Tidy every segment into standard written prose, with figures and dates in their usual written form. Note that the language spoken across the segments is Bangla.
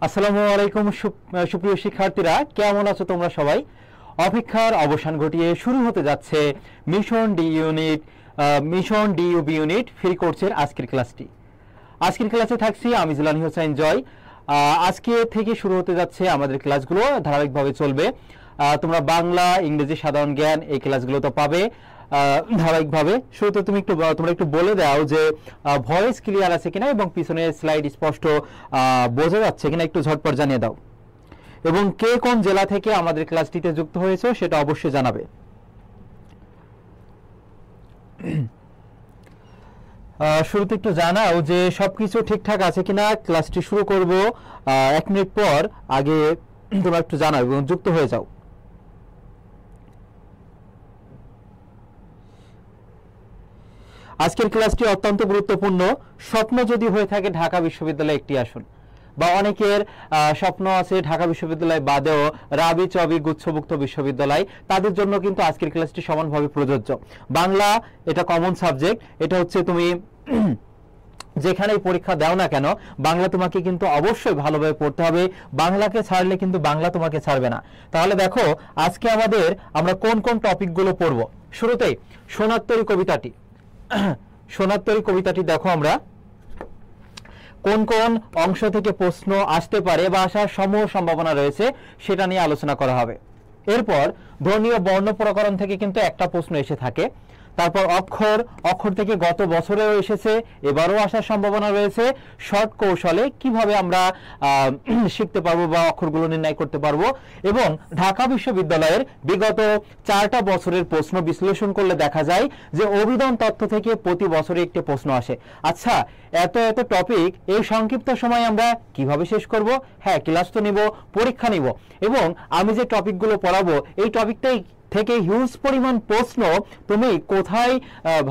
আসসালামু আলাইকুম সুপ্রিয় শিক্ষার্থীরা, কেমন আছো তোমরা সবাই? অপেক্ষার অবসান ঘটিয়ে শুরু হতে যাচ্ছে মিশন ডিইউবি ইউনিট ফ্রি কোর্সের আজকের ক্লাসটি। আজকের ক্লাসে থাকছি আমি জিলানী হোসেন জয়। আজকে থেকে শুরু হতে যাচ্ছে আমাদের ক্লাসগুলো, ধারাবাহিকভাবে চলবে। তোমরা বাংলা, ইংরেজি, সাধারণ জ্ঞান এই ক্লাসগুলো তো পাবে ধারাবাহিকভাবে। শুরুতে তোমরা একটু বলে দাও যে ভয়েস ক্লিয়ার আছে কিনা এবং পিছনের স্লাইড স্পষ্ট বোঝা যাচ্ছে কিনা, একটু ঝটপট জানিয়ে দাও। এবং কে কোন জেলা থেকে আমাদের ক্লাসটিতে যুক্ত হয়েছে সেটা অবশ্যই জানাবে। শুরুতে একটু জানাও যে সবকিছু ঠিকঠাক আছে কিনা। ক্লাসটি শুরু করব 1 মিনিট পর, আগে তোমরা একটু জানাও এবং যুক্ত হয়ে যাও। আজকের ক্লাসটি অত্যন্ত গুরুত্বপূর্ণ। স্বপ্ন যদি হয়ে থাকে ঢাকা বিশ্ববিদ্যালয়ে একটি আসন, বা অনেকের স্বপ্ন আছে ঢাকা বিশ্ববিদ্যালয় বাদেও রাবি চবি গুচ্ছভুক্ত বিশ্ববিদ্যালয়, তাদের জন্য কিন্তু আজকের ক্লাসটি সমানভাবে প্রযোজ্য। বাংলা এটা কমন সাবজেক্ট, এটা হচ্ছে তুমি যেখানেই পরীক্ষা দাও না কেন বাংলা তোমাকে কিন্তু অবশ্যই ভালোভাবে পড়তে হবে। বাংলাকে ছাড়লে কিন্তু বাংলা তোমাকে ছাড়বে না। তাহলে দেখো আজকে আমরা কোন কোন টপিকগুলো পড়ব। শুরুতেই সোনার কবিতাটি দেখো আমরা কোন কোন অংশ থেকে প্রশ্ন আসতে পারে বা আসার সমূহ সম্ভাবনা রয়েছে সেটা নিয়ে আলোচনা করা হবে। এরপর ধ্বনীয় বর্ণ প্রকরণ থেকে কিন্তু একটা প্রশ্ন এসে থাকে। তারপর অক্ষর থেকে গত বছরেও এসেছে, এবারও আসার সম্ভাবনা রয়েছে। শর্ট কৌশলে কিভাবে আমরা শিখতে পারবো বা অক্ষরগুলো নির্ণয় করতে পারবো। এবং ঢাকা বিশ্ববিদ্যালয়ের বিগত 4টা বছরের প্রশ্ন বিশ্লেষণ করলে দেখা যায় যে অভিধান তথ্য থেকে প্রতি বছরে একটি প্রশ্ন আসে। আচ্ছা, এত টপিক এই সংক্ষিপ্ত সময়ে আমরা কিভাবে শেষ করব? হ্যাঁ, ক্লাস তো নিব, পরীক্ষা নিব, এবং আমি যে টপিকগুলো পড়াবো এই টপিকটাই থেকে হিউজ পরিমাণ প্রশ্ন তুমি কোথায়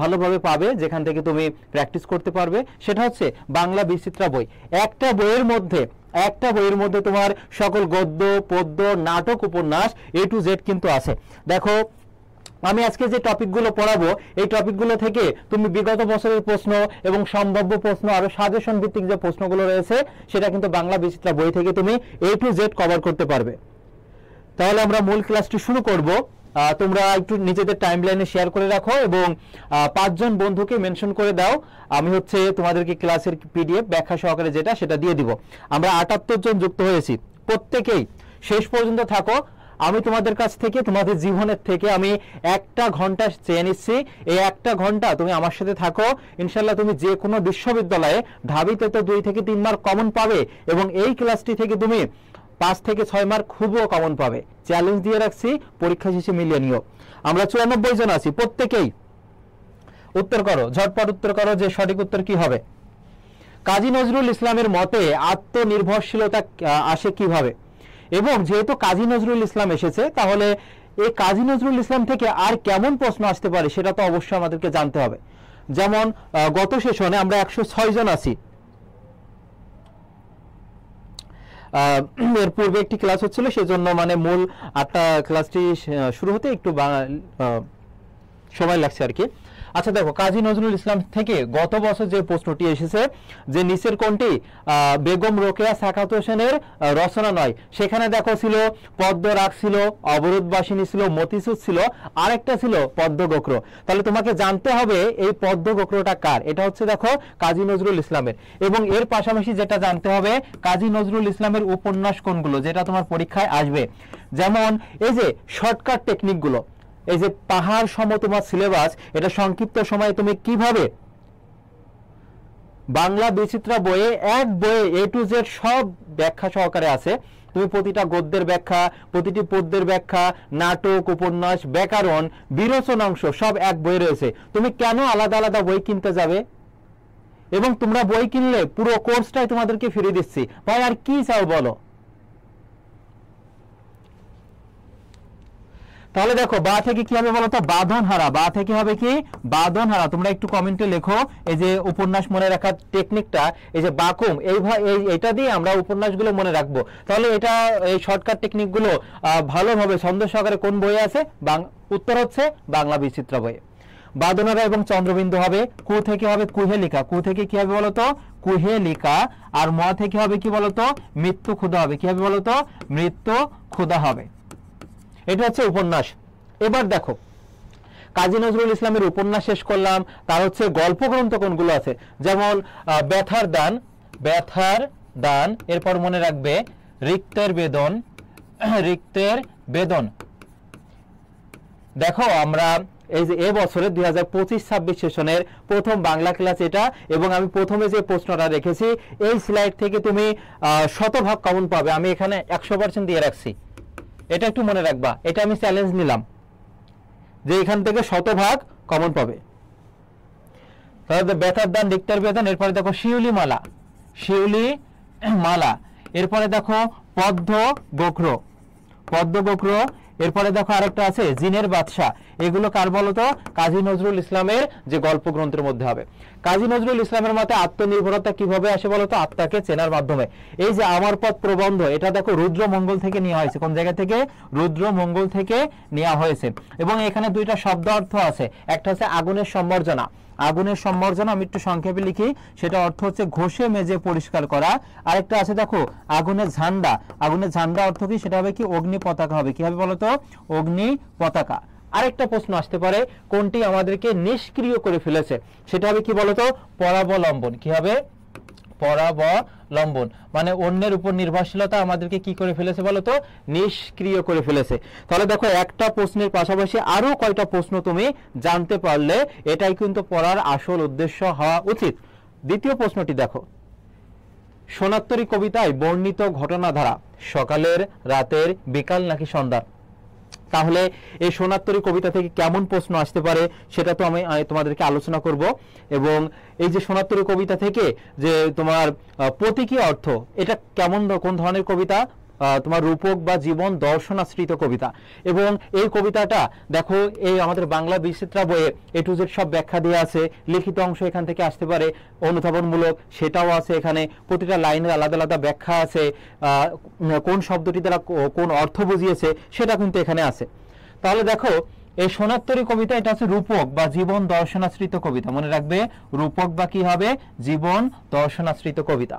ভালোভাবে পাবে, যেখান থেকে তুমি প্র্যাকটিস করতে পারবে, সেটা হচ্ছে বাংলা বিচিত্রা বই। একটা বইয়ের মধ্যে তোমার সকল গদ্য, পদ্য, নাটক, উপন্যাস A to Z কিন্তু আছে। দেখো আমি আজকে যে টপিকগুলো পড়াবো এই টপিকগুলো থেকে তুমি বিগত বছরের প্রশ্ন এবং সম্ভাব্য প্রশ্ন আরো সাজেশন ভিত্তিক যে প্রশ্নগুলো রয়েছে সেটা কিন্তু বাংলা বিচিত্রা বই থেকে তুমি A to Z কভার করতে পারবে। তাহলে আমরা মূল ক্লাসটি শুরু করব। তোমরা একটু নিজেদের টাইমলাইনে শেয়ার করে রাখো এবং 5 জন বন্ধুকে মেনশন করে দাও। আমি তোমাদেরকে ক্লাসের PDF ব্যাখ্যা সহকারে সেটা দিয়ে দিব। আমরা 78 জন যুক্ত হয়েছি, প্রত্যেকেই শেষ পর্যন্ত থাকো। আমি তোমাদের কাছ থেকে, তোমাদের জীবনের থেকে আমি 1টা ঘন্টা চেয়ে নিচ্ছি। এই 1টা ঘন্টা তুমি আমার সাথে থাকো, ইনশাল্লাহ তুমি যে কোনো বিশ্ববিদ্যালয়ে ঢাবিতে তো 2 থেকে 3 মার্ক কমন পাবে, এবং এই ক্লাসটি থেকে তুমি 5 থেকে 6 মার্ক খুবও কমন পাবে। চ্যালেঞ্জ দিয়ে রাখছি, পরীক্ষা শেষে মিলিয়ে নিও। আমরা 94 জন আছি, প্রত্যেকেই উত্তর করো, ঝটপট উত্তর করো যে সঠিক উত্তর কি হবে। কাজী নজরুল ইসলামের মতে আত্মনির্ভরশীলতা আসে কিভাবে? এবং যেহেতু কাজী নজরুল ইসলাম এসেছে, তাহলে এই কাজী নজরুল ইসলাম থেকে আর কেমন প্রশ্ন আসতে পারে সেটা তো অবশ্যই আমাদেরকে জানতে হবে। যেমন গত সেশনে আমরা 106 জন আছি। এর পূর্বে একটি ক্লাস হচ্ছিল, সেজন্য মূল 8টা ক্লাসটি শুরু হতে একটু সময় লাগছে আর কি। আচ্ছা দেখো, কাজী নজরুল ইসলাম থেকে গত বছর যে প্রশ্নটি এসেছে যে নিচের কোনটি বেগম রোকেয়া সাখাওয়াত হোসেনের রচনা নয়, সেখানে দেখো ছিল পদ্ম রাগ, ছিল অবরোধবাসিনী, ছিল মতিসুদ, ছিল আরেকটা ছিল পদ্মগোক্র। তাহলে তোমাকে জানতে হবে এই পদ্মগোক্রটা কার। এটা হচ্ছে দেখো কাজী নজরুল ইসলামের। এবং এর পাশাপাশি যেটা জানতে হবে কাজী নজরুল ইসলামের উপন্যাস কোনগুলো, যেটা তোমার পরীক্ষায় আসবে। যেমন এই যে শর্টকাট টেকনিকগুলো, এই যে পাহাড় সম তোমার সিলেবাস, এটা সংক্ষিপ্ত সময়ে তুমি কিভাবে বাংলা বিচিত্রা বইয়ে এক বইয়ে A to Z সব ব্যাখ্যা সহকারে আছে। তুমি প্রতিটা গদ্যের ব্যাখ্যা, প্রতিটি পদ্যের ব্যাখ্যা, নাটক, উপন্যাস, ব্যাকরণ, বিরোচন অংশ সব এক বইয়ে রয়েছে। তুমি কেন আলাদা আলাদা বই কিনতে যাবে? এবং তোমরা বই কিনলে পুরো কোর্সটাই তোমাদেরকে ফিরিয়ে দিচ্ছি। ভাই আর কি চাও বলো? তাহলে দেখো বা থেকে কি হবে বলতো? বাঁধনহারা। বা থেকে হবে কি? বাঁধনহারা। তোমরা একটু কমেন্টে লেখো এই যে উপন্যাস মনে রাখার টেকনিকটা, এই যে বাকুম, এইটা দিয়ে আমরা উপন্যাসগুলো মনে রাখবো। তাহলে এই শর্টকাট টেকনিকগুলো ভালোভাবে ছন্দ সহকারে কোন বইয়ে আছে? উত্তর হচ্ছে বাংলা বিচিত্রা বইয়ে। বাঁধনহারা এবং চন্দ্রবিন্দু হবে। কু থেকে হবে কুহেলিকা। কু থেকে কি হবে বলতো? কুহেলিকা, আর ম থেকে হবে কি বলতো, মৃত্যু ক্ষুধা হবে। কি হবে বলতো, মৃত্যু ক্ষুধা হবে। এটা হচ্ছে উপন্যাস। এবার দেখো কাজী নজরুল ইসলামের উপন্যাস শেষ করলাম, তার হচ্ছে গল্প গ্রন্থ কোনগুলো আছে, যেমন ব্যথার দান, ব্যথার দান, এরপর মনে রাখবে রিক্তের বেদন, রিক্তের বেদন। দেখো আমরা এই যে এবছরের 2025-26 সেশনের প্রথম বাংলা ক্লাস এটা, এবং আমি প্রথমে যে প্রশ্নটা রেখেছি এই স্লাইড থেকে তুমি শতভাগ কমন পাবে, আমি এখানে 100% দিয়ে রাখছি, এটা একটু মনে রাখবা, এটা আমি চ্যালেঞ্জ নিলাম যে এখান থেকে শতভাগ কমন পাবে। তাহলে ব্যথার দান, রিক্তের বেদন, এরপরে দেখো শিউলি মালা, শিউলি মালা, এরপরে দেখো পদ্ম গোখর, পদ্ম গোখর, এরপরে দেখো আরেকটা আছে জিনের বাদশা। এগুলো কার বলতো, কাজী নজরুল ইসলামের যে গল্প গ্রন্থের মধ্যে হবে। কাজী নজরুল ইসলামের মতে আত্মনির্ভরতা কিভাবে আসে বলতো, আত্মাকে চেনার মাধ্যমে। এই যে আমার পথ প্রবন্ধ, এটা দেখো রুদ্রমঙ্গল থেকে নেওয়া হয়েছে। কোন জায়গা থেকে, রুদ্রমঙ্গল থেকে নেওয়া হয়েছে। এবং এখানে দুইটা শব্দ অর্থ আছে, একটা হচ্ছে আগুনের সম্বর্জনা, আগুনের সম্বর্জনা আমি একটু সংক্ষেপে লিখি, সেটা অর্থ হচ্ছে ঘষে মেজে পরিষ্কার করা। আরেকটা আছে দেখো আগুনের ঝান্ডা, আগুনের ঝান্ডা অর্থ কি, সেটা হবে কি অগ্নি পতাকা হবে। কি হবে বলতো, অগ্নি পতাকা। আরেকটা প্রশ্ন আসতে পারে কোনটি আমাদেরকে নিষ্ক্রিয় করে ফেলেছে, সেটা হবে কি বলতো, পরাবলম্বন। কি হবে, পরাবলম্বন, মানে অন্যের উপর নির্ভরশীলতা আমাদেরকে কি করে ফেলেছে বলতো, নিষ্ক্রিয় করে ফেলেছে। তাহলে দেখো একটা প্রশ্নের পাশাপাশি আরো কয়টা প্রশ্ন তুমি জানতে পারলে, এটাই কিন্তু পড়ার আসল উদ্দেশ্য হওয়া উচিত। দ্বিতীয় প্রশ্নটি দেখো, সোনাত্তরী কবিতায় বর্ণিত ঘটনাধারা সকালের, রাতের, বিকাল নাকি সন্ধ্যার? তাহলে এই সোনাত্তরী কবিতা থেকে কেমন প্রশ্ন আসতে পারে সেটা তো আমি তোমাদেরকে আলোচনা করব। এবং এই যে সোনাত্তরী কবিতা থেকে যে তোমার প্রতীকী অর্থ, এটা কেমন, কোন ধরনের কবিতা, তোমার রূপক বা জীবন দর্শনাশ্রিত কবিতা। এবং এই কবিতাটা দেখো এই আমাদের বাংলা বিচিত্রা বইয়ে A to Z সব ব্যাখ্যা দেওয়া আছে, লিখিত অংশ এখান থেকে আসতে পারে, অনুধাবনমূলক সেটাও আছে, এখানে প্রতিটা লাইনের আলাদা আলাদা ব্যাখ্যা আছে, কোন শব্দটি দ্বারা কোন অর্থ বুঝিয়েছে সেটা কিন্তু এখানে আছে। তাহলে দেখো এই সোনাত্তরী কবিতা, এটা হচ্ছে রূপক বা জীবন দর্শনাশ্রিত কবিতা। মনে রাখবে রূপক বা কি হবে, জীবন দর্শনাশ্রিত কবিতা।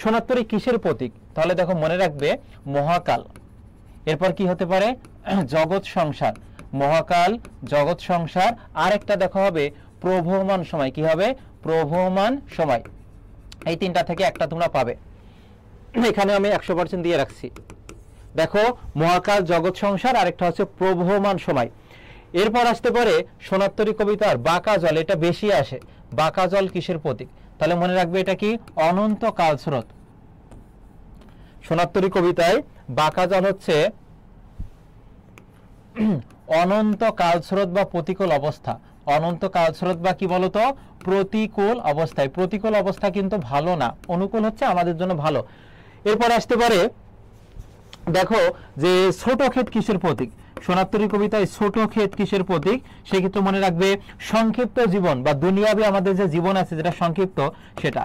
সোনাত্তরী কিসের প্রতীক? তাহলে দেখো মনে রাখবে মহাকাল, এরপর কি হতে পারে, জগৎ সংসার, মহাকাল, জগৎ সংসার। আরেকটা দেখো হবে প্রবহমান সময়। কি হবে, প্রবহমান সময়। এই তিনটা থেকে একটা তোমরা পাবে, এখানে আমি 100% দিয়ে রাখছি। দেখো মহাকাল, জগৎ সংসার, আরেকটা হচ্ছে প্রবহমান সময়। এরপর আসতে পারে সোনাত্তরী কবিতার বাঁকা জল, এটা বেশি আসে। বাঁকা জল কিসের প্রতীক? তাহলে মনে রাখবে এটা কি, অনন্ত কালস্রোত। সোনাত্তরী কবিতায় বাঁকা জল হচ্ছে অনন্ত কালস্রোত বা প্রতিকূল অবস্থা। অনন্ত কালস্রোত বা কি বলতো, প্রতিকূল অবস্থায়। প্রতিকূল অবস্থা কিন্তু ভালো না, অনুকূল হচ্ছে আমাদের জন্য ভালো। এরপর আসতে পারে দেখো যে ছোট ক্ষেত কিসের প্রতীক? সোনাত্তরী কবিতায় ছোট ক্ষেত কিসের প্রতীক? সেক্ষেত্রে মনে রাখবে সংক্ষিপ্ত জীবন বা দুনিয়াবি আমাদের যে জীবন আছে যেটা সংক্ষিপ্ত সেটা।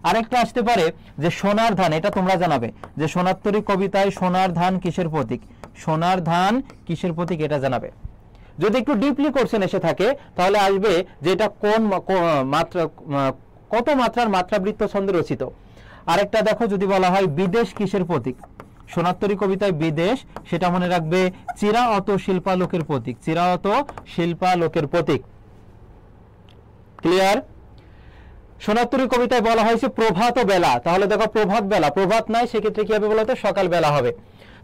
আরেকটা আসতে পারে যে সোনার ধান, এটা তোমরা জানাবে যে সোনাত্তরী কবিতায় সোনার ধান কিসের প্রতীক? সোনার ধান কিসের প্রতীক এটা জানাবে। যদি একটু ডিপলি কোশ্চেন এসে থাকে তাহলে আসবে যে এটা কোন মাত্রা, কত মাত্রার মাত্রাবৃত্ত ছন্দে রচিত। আরেকটা দেখো যদি বলা হয় বিদেশ কিসের প্রতীক? সোনাত্তরী কবিতায় বিদেশ, সেটা মনে রাখবে চিরায়ত শিল্পালোকের প্রতীক। চিরায়ত শিল্পালোকের প্রতীক। ক্লিয়ার? সোনাত্তরী কবিতায় বলা হয়েছে প্রভাত বেলা, তাহলে দেখো প্রভাত বেলা, প্রভাত নাই, সেক্ষেত্রে কি হবে বলতো, সকাল বেলা হবে।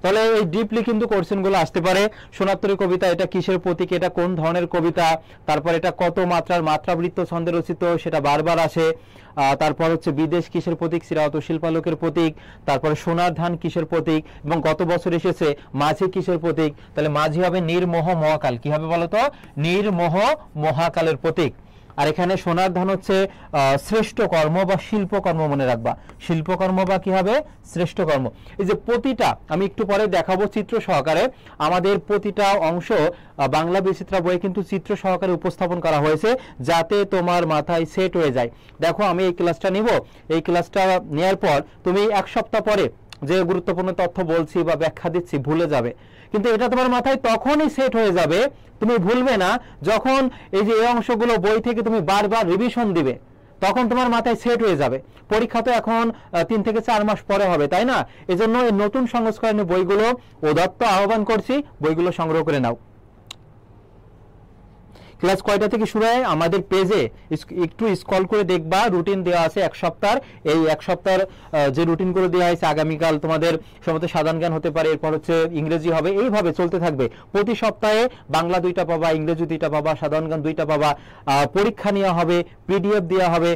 তাহলে এই ডিপলি কিন্তু কোশ্চেন গুলো আসতে পারে। সোনাত্তরী কবিতা এটা কিসের প্রতীক, এটা কোন ধরনের কবিতা, তারপর এটা কত মাত্রার মাত্রাবৃত্ত ছন্দে রচিত, সেটা বারবার আসে। তারপর হচ্ছে বিদেশ কিসের প্রতীক? চিরায়ত শিল্পালোকের প্রতীক। তারপরে সোনার ধান কিসের প্রতীক? এবং গত বছর এসেছে মাঝি কিসের প্রতীক? তাহলে মাঝি হবে নির্মোহ মহাকাল। কি হবে বলতো, নির্মোহ মহাকালের প্রতীক। আর এখানে সোনার ধান হচ্ছে শ্রেষ্ঠ কর্ম বা শিল্পকর্ম, মনে রাখবা শিল্পকর্ম বা কি হবে, শ্রেষ্ঠ কর্ম। এই যে প্রতিটা, আমি একটু পরে দেখাবো চিত্র সহকারে, আমাদের প্রতিটা অংশ বাংলা বিচিত্রা বইয়ে কিন্তু চিত্র সহকারে উপস্থাপন করা হয়েছে যাতে তোমার মাথায় সেট হয়ে যায়। দেখো আমি এই ক্লাসটা নিব, এই ক্লাসটা নেওয়ার পর তুমি এক সপ্তাহ পরে যে গুরুত্বপূর্ণ তথ্য বলছি বা ব্যাখ্যা দিচ্ছি ভুলে যাবে, কিন্তু এটা তোমার মাথায় তখনই সেট হয়ে যাবে, তুমি ভুলবে না যখন এই যে এই অংশগুলো বই থেকে তুমি বারবার রিভিশন দিবে। তখন তোমার মাথায় সেট হয়ে যাবে। পরীক্ষা তো এখন 3 থেকে 4 মাস পরে হবে, তাই না? এজন্য এই নতুন সংস্করণের বইগুলো উদাত্ত আহ্বান করছি, বইগুলো সংগ্রহ করে নাও। ক্লাস কয়টা থেকে শুরু হয়? আমাদের পেজে একটু স্ক্রল করে দেখবা, রুটিন দেওয়া আছে এক সপ্তাহ। এই এক সপ্তাহের যে রুটিনগুলো দেওয়া হয়েছে, আগামীকাল তোমাদের সম্ভবত সাধারণ জ্ঞান হতে পারে, এরপর হচ্ছে ইংরেজি হবে, এইভাবে চলতে থাকবে। প্রতি সপ্তাহে বাংলা 2টা পাবা, ইংরেজি 2টা পাবা, সাধারণ জ্ঞান 2টা পাবা, পরীক্ষা নেওয়া হবে, পিডিএফ দেওয়া হবে।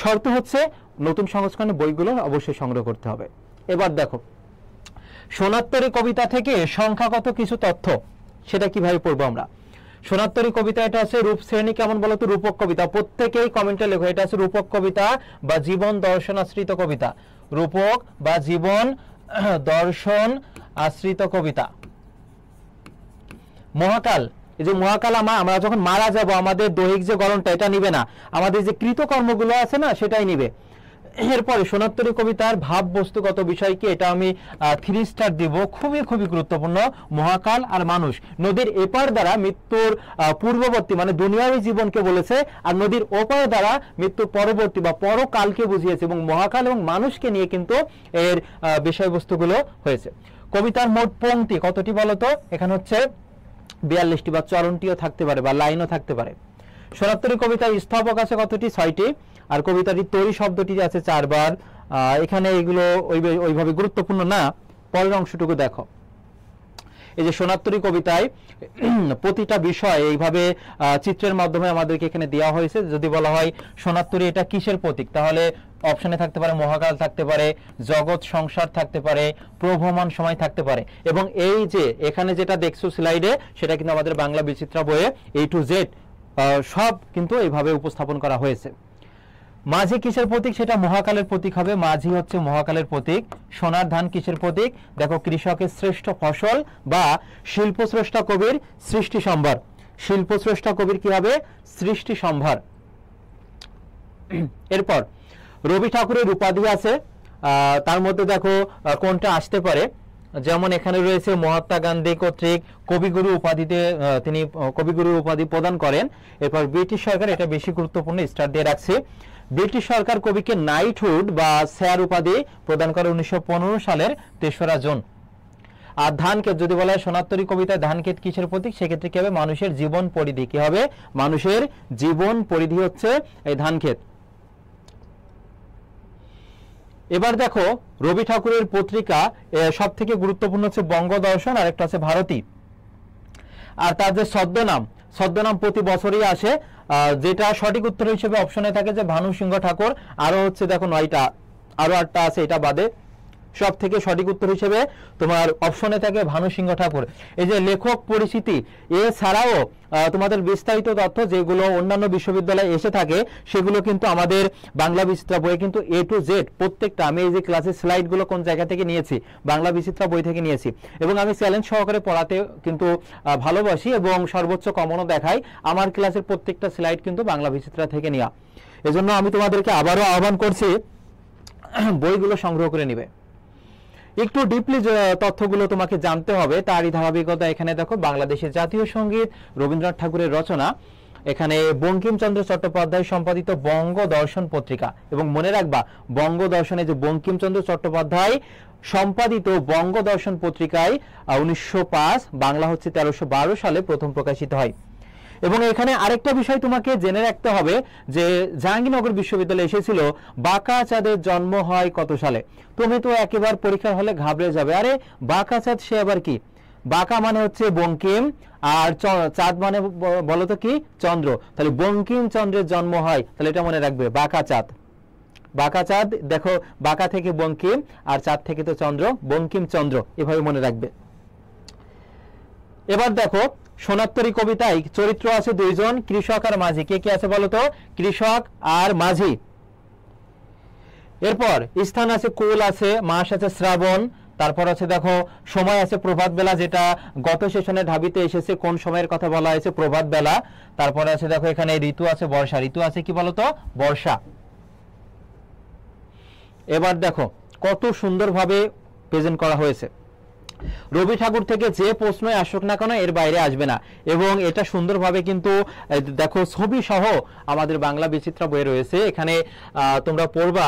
শর্ত হচ্ছে নতুন সংস্করণের বইগুলো অবশ্যই সংগ্রহ করতে হবে। এবার দেখো, সোনাত্তরী কবিতা থেকে সংখ্যাগত কিছু তথ্য, সেটা কিভাবে পড়বো আমরা। সোনাত্তরী কবিতা, এটা আছে রূপ শ্রেণী কেমন বলতো? রূপক কবিতা। প্রত্যেকেই কমেন্টে লেখো, এটা আছে রূপক কবিতা বা জীবন দর্শন আশ্রিত কবিতা। রূপক বা জীবন দর্শন আশ্রিত কবিতা। মহাকাল, এই যে মহাকাল, আমরা যখন মারা যাব আমাদের দৈহিক যে গলনটা এটা নিবে না, আমাদের যে কৃতকর্মগুলো আছে না সেটাই নিবে। এরপরে সোনাত্তরী কবিতার ভাব বস্তুগত বিষয় কি, এটা আমি 3 স্টার দিব, খুবই খুবই গুরুত্বপূর্ণ। মহাকাল আর মানুষ, নদীর এপার দ্বারা মৃত্যুর পূর্ববর্তী মানে দুনিয়াবী জীবনকে বলেছে, আর নদীর ওপার দ্বারা মৃত্যুর পরবর্তী বা পরকালকে বুঝিয়েছে, এবং মহাকাল এবং মানুষকে নিয়ে কিন্তু এর বিষয়বস্তুগুলো হয়েছে। কবিতার মোট পংক্তি কতটি বলতো? এখানে হচ্ছে 42টি, বা চরণটিও থাকতে পারে বা লাইনও থাকতে পারে। সোনাত্তরী কবিতার স্থপক আছে কতটি? 6টি। আর কবিতাটি তরি শব্দটি আছে 4 বার। এখানে এগুলো ওইভাবে গুরুত্বপূর্ণ না, পরের অংশটুকু দেখো। এই যে সোনাত্তরী কবিতায় প্রতিটা বিষয় এইভাবে চিত্রের মাধ্যমে আমাদেরকে এখানে দেওয়া হয়েছে। যদি বলা হয় সোনাত্তরী এটা কিসের প্রতীক, তাহলে অপশনে থাকতে পারে মহাকাল, থাকতে পারে জগৎ সংসার, থাকতে পারে প্রভ্রমণ সময়, থাকতে পারে। এবং এই যে এখানে যেটা দেখছো স্লাইডে, সেটা কিন্তু আমাদের বাংলা বিচিত্রা বইয়ে A to Z সব কিন্তু এইভাবে উপস্থাপন করা হয়েছে। মাঝি কিসের প্রতীক? সেটা মহাকালের প্রতীক হবে। মাঝি হচ্ছে মহাকালের প্রতীক। সোনার ধান কিসের প্রতীক? দেখো, কৃষকের শ্রেষ্ঠ ফসল বা শিল্পস্রষ্টা কবির সৃষ্টি সম্ভার। শিল্পস্রষ্টা কবির কি হবে? সৃষ্টি সম্ভার। এরপর রবি ঠাকুরের উপাধি আছে, তার মধ্যে দেখো কোনটা আসতে পারে। যেমন এখানে রয়েছে মহাত্মা গান্ধী কর্তৃক কবিগুরু উপাধিতে তিনি কবিগুরু উপাধি প্রদান করেন। এরপর ব্রিটিশ সরকার, এটা বেশি গুরুত্বপূর্ণ, স্টার দিয়ে রাখছি। ব্রিটিশ সরকার কবিকে নাইটহুড বা স্যার উপাধি প্রদান করে 1915 সালের 3রা জুন। আর ধানক্ষেত, যদি বলা হয় সোনাত্তরী কবিতায় ধানক্ষেত কিসের প্রতীক, সেক্ষেত্রে কি হবে? মানুষের জীবন পরিধি। কি হবে? মানুষের জীবন পরিধি হচ্ছে এই ধানক্ষেত। এবার দেখো, রবি ঠাকুরের পত্রিকা সব থেকে গুরুত্বপূর্ণ হচ্ছে বঙ্গদর্শন, আর একটা আছে ভারতী। আর তার যে ছদ্মনাম প্রতি বছরই আসে, যেটা সঠিক উত্তর হিসেবে অপশনে থাকে যে ভানু সিংহ ঠাকুর। আরো হচ্ছে দেখো 9টা, আরো 8টা আছে, এটা বাদে সব থেকে সঠিক উত্তর হিসেবে তোমার অপশনে থাকে ভানু সিংহ ঠাকুর। এই যে লেখক পরিচিতি, এছাড়াও তোমাদের বিস্তারিত তথ্য যেগুলো অন্যান্য বিশ্ববিদ্যালয়ে এসে থাকে, সেগুলো কিন্তু আমাদের বাংলা বিচিত্রা বইয়ে কিন্তু A to Z প্রত্যেকটা, আমি এই যে ক্লাসের স্লাইডগুলো কোন জায়গা থেকে নিয়েছি, বাংলা বিচিত্রা বই থেকে নিয়েছি। এবং আমি চ্যালেঞ্জ সহকারে পড়াতে কিন্তু ভালোবাসি এবং সর্বোচ্চ কমনও দেখাই। আমার ক্লাসের প্রত্যেকটা স্লাইড কিন্তু বাংলা বিচিত্রা থেকে নেওয়া। এজন্য আমি তোমাদেরকে আবারও আহ্বান করছি, বইগুলো সংগ্রহ করে নিবে। একটু ডিপলি তথ্যগুলো তোমাকে জানতে হবে, তারই ধারাবাহিকতা। এখানে দেখো, বাংলাদেশের জাতীয় সঙ্গীত রবীন্দ্রনাথ ঠাকুরের রচনা। এখানে বঙ্কিমচন্দ্র চট্টোপাধ্যায় সম্পাদিত বঙ্গদর্শন পত্রিকা, এবং মনে রাখবা বঙ্গদর্শনে যে বঙ্কিমচন্দ্র চট্টোপাধ্যায় সম্পাদিত বঙ্গদর্শন পত্রিকায় 1905, বাংলা হচ্ছে 1312 সালে প্রথম প্রকাশিত হয়। এবং এখানে আরেকটা বিষয় তোমাকে জেনে রাখতে হবে যে জাহাঙ্গীরনগর বিশ্ববিদ্যালয়ে এসেছিল বাঁকা চাঁদের জন্ম হয় কত সালে। তুমি তো একেবারে পরীক্ষার হলে ঘাবড়ে যাবে, আরে বাঁকা চাঁদ সে আবার কি? বাঁকা মানে হচ্ছে বঙ্কিম, আর চাঁদ মানে বলতো কি? চন্দ্র। তাহলে বঙ্কিম চন্দ্রের জন্ম হয়, তাহলে এটা মনে রাখবে, বাঁকা চাঁদ। বাঁকা চাঁদ, দেখো বাঁকা থেকে বঙ্কিম, আর চাঁদ থেকে তো চন্দ্র, বঙ্কিম চন্দ্র, এভাবে মনে রাখবে। এবার দেখো, সোনাত্তরী কবিতায় চরিত্র আছে 2 জন, কৃষক আর মাঝি। কে কে আছে বলতো? কৃষক আর মাঝি। এরপর স্থান আছে কুল আছে, মাস আছে শ্রাবণ, তারপর আছে দেখো সময় আছে প্রভাত বেলা, যেটা গত সেশনে ঢাবিতে এসেছে, কোন সময়ের কথা বলা হয়েছে? প্রভাত বেলা। তারপরে আছে দেখো এখানে ঋতু আছে বর্ষা। ঋতু আছে কি বলতো? বর্ষা। এবার দেখো কত সুন্দরভাবে প্রেজেন্ট করা হয়েছে। রবি ঠাকুর থেকে যে প্রশ্নই আসুক না কেন এর বাইরে আসবে না। এবং এটা সুন্দরভাবে কিন্তু দেখো ছবি সহ আমাদের বাংলা বিচিত্রা বই রয়েছে, এখানে তোমরা পড়বা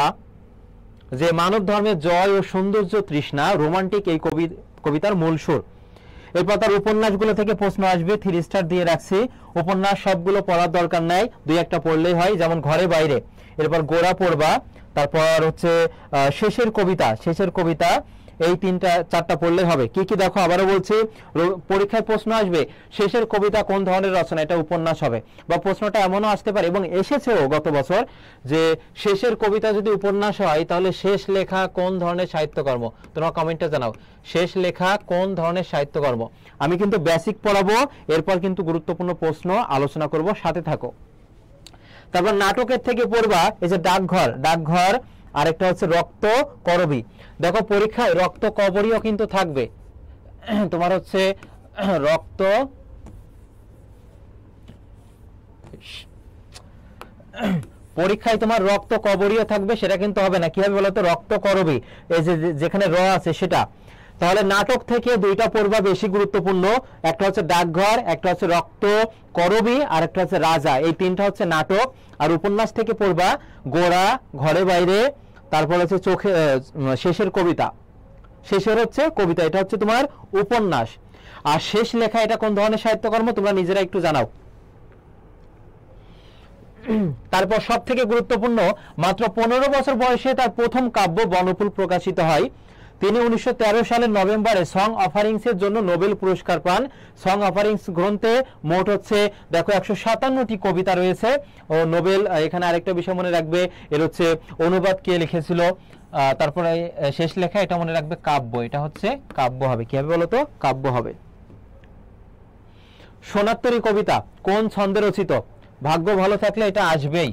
যে মানব ধর্মের জয় ও সৌন্দর্য তৃষ্ণা রোমান্টিক এই কবিতার মূল সুর। এরপর তার উপন্যাসগুলো থেকে প্রশ্ন আসবে, 3 স্টার দিয়ে রাখছি। উপন্যাস সবগুলো পড়ার দরকার নাই, 2-1টা পড়লেই হয়, যেমন ঘরে বাইরে। এরপর গোরা পড়বা, তারপর হচ্ছে শেষের কবিতা, এই 3-4টা পড়লে হবে। কি কি দেখো আবারও বলছি, পরীক্ষায় প্রশ্ন আসবে শেষের কবিতা কোন ধরনের রচনা, এটা উপন্যাস হবে। বা প্রশ্নটা এমনও আসতে পারে এবং এসেছেও গত বছর, যে শেষের কবিতা যদি উপন্যাস হয় তাহলে শেষ লেখা কোন ধরনের সাহিত্যকর্ম। তোমরা কমেন্টে জানাও শেষ লেখা কোন ধরনের সাহিত্যকর্ম। আমি কিন্তু বেসিক পড়াবো, এরপর কিন্তু গুরুত্বপূর্ণ প্রশ্ন আলোচনা করব, সাথে থাকো। তারপর নাটকের থেকে পড়বা এই যে ডাকঘর, আরেকটা হচ্ছে রক্ত করবী। দেখো পরীক্ষায় রক্ত কবরীও কিন্তু থাকবে, তোমার হচ্ছে রক্ত পরীক্ষায় তোমার রক্ত কবরীও থাকবে, সেটা কিন্তু হবে না। কি হবে বলতো, রক্ত করবী, এই যে যেখানে র আছে সেটা। তাহলে নাটক থেকে 2টা পড়বা বেশি গুরুত্বপূর্ণ, একটা হচ্ছে ডাকঘর, একটা হচ্ছে রক্ত করবী, আর একটা হচ্ছে রাজা। এই 3টা হচ্ছে নাটক। আর উপন্যাস থেকে পড়বা গোরা, ঘরে বাইরে, তারপর হচ্ছে শেষের হচ্ছে কবিতা, এটা হচ্ছে তোমার উপন্যাস। আর শেষ লেখা এটা কোন ধরনের সাহিত্যকর্ম তোমরা নিজেরা একটু জানাও। তারপর সব থেকে গুরুত্বপূর্ণ, মাত্র 15 বছর বয়সে তার প্রথম কাব্য বনফুল প্রকাশিত হয়। তিনি 1913 সালের নভেম্বরে সং অফারিংস এর জন্য নোবেল পুরস্কার পান। সং অফারিংস গ্রন্থে মোট হচ্ছে দেখো 157টি কবিতা রয়েছে। ও নোবেল, এখানে আরেকটা বিষয় মনে রাখবে, এর হচ্ছে অনুবাদ কে লিখেছিল। তারপরে শেষ লেখা এটা মনে রাখবে কাব্য, এটা হচ্ছে কাব্য হবে। কি হবে বলতো, কাব্য হবে। সোনাত্তরী কবিতা কোন ছন্দে রচিত? ভাগ্য ভালো থাকলে এটা আসবেই,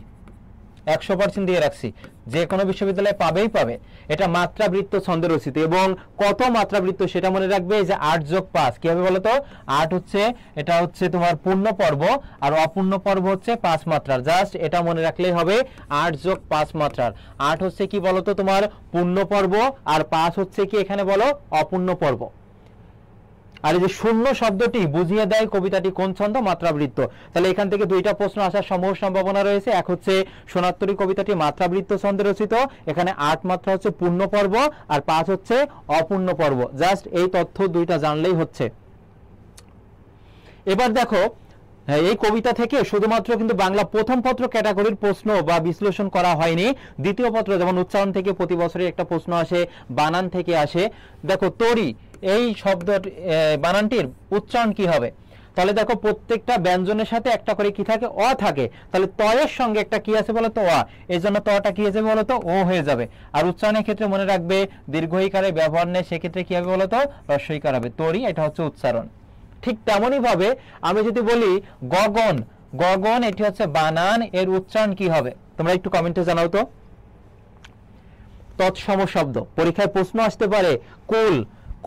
100% দিয়ে রাখছি, যে কোনো বিশ্ববিদ্যালয়ে পাবে। এটা মাত্রাবৃত্ত ছন্দে রচিত। এবং কত মাত্রাবৃত্ত সেটা মনে রাখবে, যে 8+5। কি হবে বলতো, 8 হচ্ছে, এটা হচ্ছে তোমার পূর্ণ পর্ব, আর অপূর্ণ পর্ব হচ্ছে 5 মাত্রার। জাস্ট এটা মনে রাখলেই হবে, 8+5 মাত্রার। 8 হচ্ছে কি বলতো তোমার পূর্ণ পর্ব, আর 5 হচ্ছে কি এখানে বলো অপূর্ণ পর্ব। আর এই যে শূন্য শব্দটি বুঝিয়ে দেয় কবিতাটি কোন ছন্দ, মাত্রাবৃত্ত। তাহলে এখান থেকে 2টা প্রশ্ন আসার সম্ভাবনা রয়েছে। এক হচ্ছে সোনাত্তরী কবিতাটি মাত্রাবৃত্ত ছন্দে রচিত, এখানে 8 মাত্রা হচ্ছে পূর্ণ পর্ব, আর 5 হচ্ছে অপূর্ণ পর্ব। জাস্ট এই তথ্য 2টা জানলেই হচ্ছে। এবার দেখো এই কবিতা থেকে শুধুমাত্র কিন্তু বাংলা প্রথম পত্র ক্যাটাগরির প্রশ্ন বা বিশ্লেষণ করা হয়নি, দ্বিতীয় পত্র যেমন উচ্চারণ থেকে প্রতি বছরই একটা প্রশ্ন আসে, বানান থেকে আসে। দেখো তরি, এই শব্দ বানানটির উচ্চারণ কি হবে? তাহলে দেখো প্রত্যেকটা ব্যঞ্জনের সাথে একটা করে কি থাকে, অ থাকে। তাহলে তয়ের সঙ্গে একটা কি আছে বলতো, অ, এই জন্য তটা কি হয়ে যাবে বলতো, ও হয়ে যাবে। আর উচ্চারণের ক্ষেত্রে মনে রাখবে দীর্ঘইকারে ব্যবহার নেই, সেক্ষেত্রে কি হবে বলতো, হ্রস্বইকার হবে। তরি, এটা হচ্ছে উচ্চারণ। ঠিক তেমনই ভাবে আমি যদি বলি গগন, এটি হচ্ছে বানান, এর উচ্চারণ কি হবে তোমরা একটু কমেন্টে জানাও তো। তৎসম শব্দ, পরীক্ষায় প্রশ্ন আসতে পারে,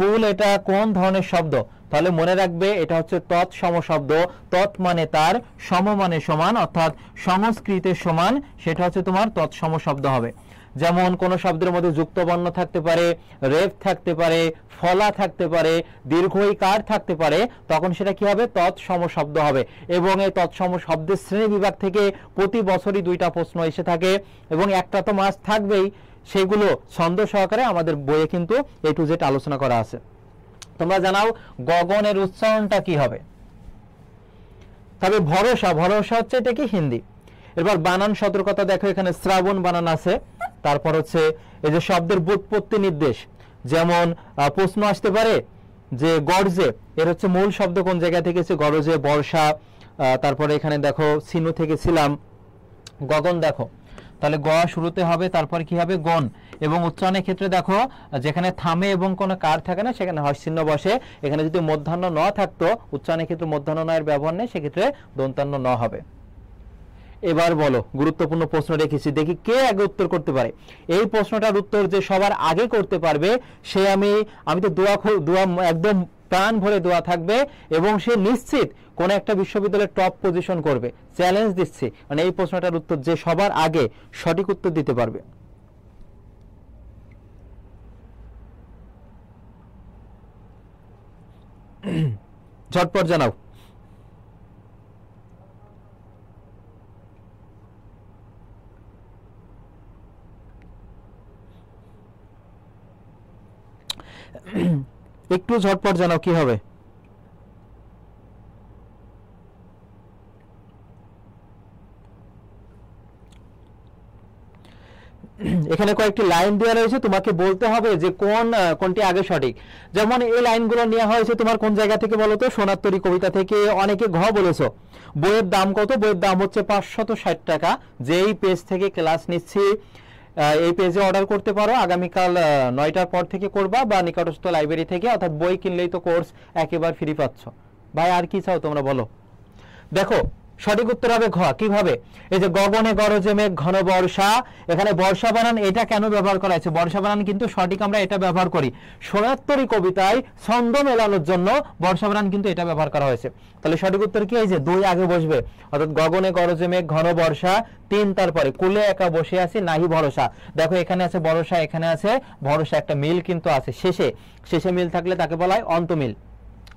কুল এটা কোন ধরনের শব্দ? তাহলে মনে রাখবে এটা হচ্ছে তৎসম শব্দ। তৎ মানে তার, সম মানে সমান, অর্থাৎ সংস্কৃতের সমান, সেটা হচ্ছে তোমার তৎসম শব্দ হবে। যেমন কোন শব্দের মধ্যে যুক্ত বর্ণ থাকতে পারে, রেফ থাকতে পারে, ফলা থাকতে পারে, দীর্ঘইকার থাকতে পারে, তখন সেটা কি হবে, তৎসম শব্দ হবে। এবং এই তৎসম শব্দের শ্রেণী বিভাগ থেকে প্রতি বছরই 2টা প্রশ্ন এসে থাকে, এবং একটা তো মাস থাকবেই। সেগুলো ছন্দ সহকারে আমাদের বইয়ে কিন্তু A to Z আলোচনা করা আছে। তোমরা জানাও গগনের উচ্চারণটা কি হবে। তবে ভরসা হচ্ছে এটা কি, হিন্দি। এবার বানান সতর্কতা দেখো, এখানে শ্রাবণ বানান আছে। তারপর হচ্ছে এই যে শব্দের ব্যুৎপত্তি নির্দেশ, যেমন প্রশ্ন আসতে পারে যে গর্জে, এর হচ্ছে মূল শব্দ কোন জায়গা থেকে এসেছে, গরজে, বর্ষা। তারপরে এখানে দেখো সিনু থেকে ছিলাম, গগন দেখো, তাহলে গ শুরুতে হবে, তারপর কি হবে, গণ। এবং উচ্চারণের ক্ষেত্রে দেখো যেখানে থামে এবং কোনো কার থাকে না সেখানে হর্ষচিহ্ন বসে। এখানে যদি মধ্যাহ্ন ন থাকতো, উচ্চারণের ক্ষেত্রে মধ্যাহ্ন ন এর ব্যবহার নেই, সেক্ষেত্রে দন্তান্ন ন হবে। এবার বলো, গুরুত্বপূর্ণ প্রশ্ন রেখেছি, দেখি কে আগে উত্তর করতে পারে। এই প্রশ্নটার উত্তর যে সবার আগে করতে পারবে সে আমি তো দোয়া একদম প্রাণ ভরে দোয়া থাকবে, এবং সে নিশ্চিত কোন একটা বিশ্ববিদ্যালয়ে টপ পজিশন করবে। চ্যালেঞ্জ দিচ্ছি, মানে এই প্রশ্নটার উত্তর যে সবার আগে সঠিক উত্তর দিতে পারবে। ঝটপট জানাও। একটু ঝটপট জানাও কি হবে। এখানে কয়েকটি লাইন দেওয়া রয়েছে, তোমাকে বলতে হবে যে কোনটি আগে সঠিক। যেমন এই লাইনগুলো নেওয়া হয়েছে তোমার কোন জায়গা থেকে বলো তো? সোনার তরী কবিতা থেকে। অনেকে ঘ বলেছো। বইয়ের দাম কত? বইয়ের দাম হচ্ছে 560 টাকা। যেই পেজ থেকে ক্লাস নিচ্ছি এই পেজে অর্ডার করতে পারো। আগামীকাল 9টার পর থেকে করবা, বা নিকটস্থ লাইব্রেরি থেকে, অর্থাৎ বই কিনলেই তো কোর্স একেবারে ফ্রি পাচ্ছ। ভাই আর কি চাও তোমরা বলো? দেখো সঠিক উত্তর হবে ঘ। কিভাবে? এই যে গগনে গরজে মেঘ ঘন বর্ষা, এখানে বর্ষা বানান এটা কেন ব্যবহার করা হয়েছে? বর্ষা বানান কিন্তু সঠিক আমরা এটা ব্যবহার করি সোনার তরী কবিতায় ছন্দ মেলানোর জন্য, বর্ষা বানান কিন্তু এটা ব্যবহার করা হয়েছে। তাহলে সঠিক উত্তর কি? এই যে 2 আগে বসবে, অর্থাৎ গগনে গরজে মেঘ ঘন বর্ষা, 3 তারপরে কুলে একা বসে আছি নাহি ভরসা। দেখো এখানে আছে ভরসা, এখানে আছে ভরসা, একটা মিল কিন্তু আছে শেষে মিল থাকলে তাকে বলা হয় অন্তমিল।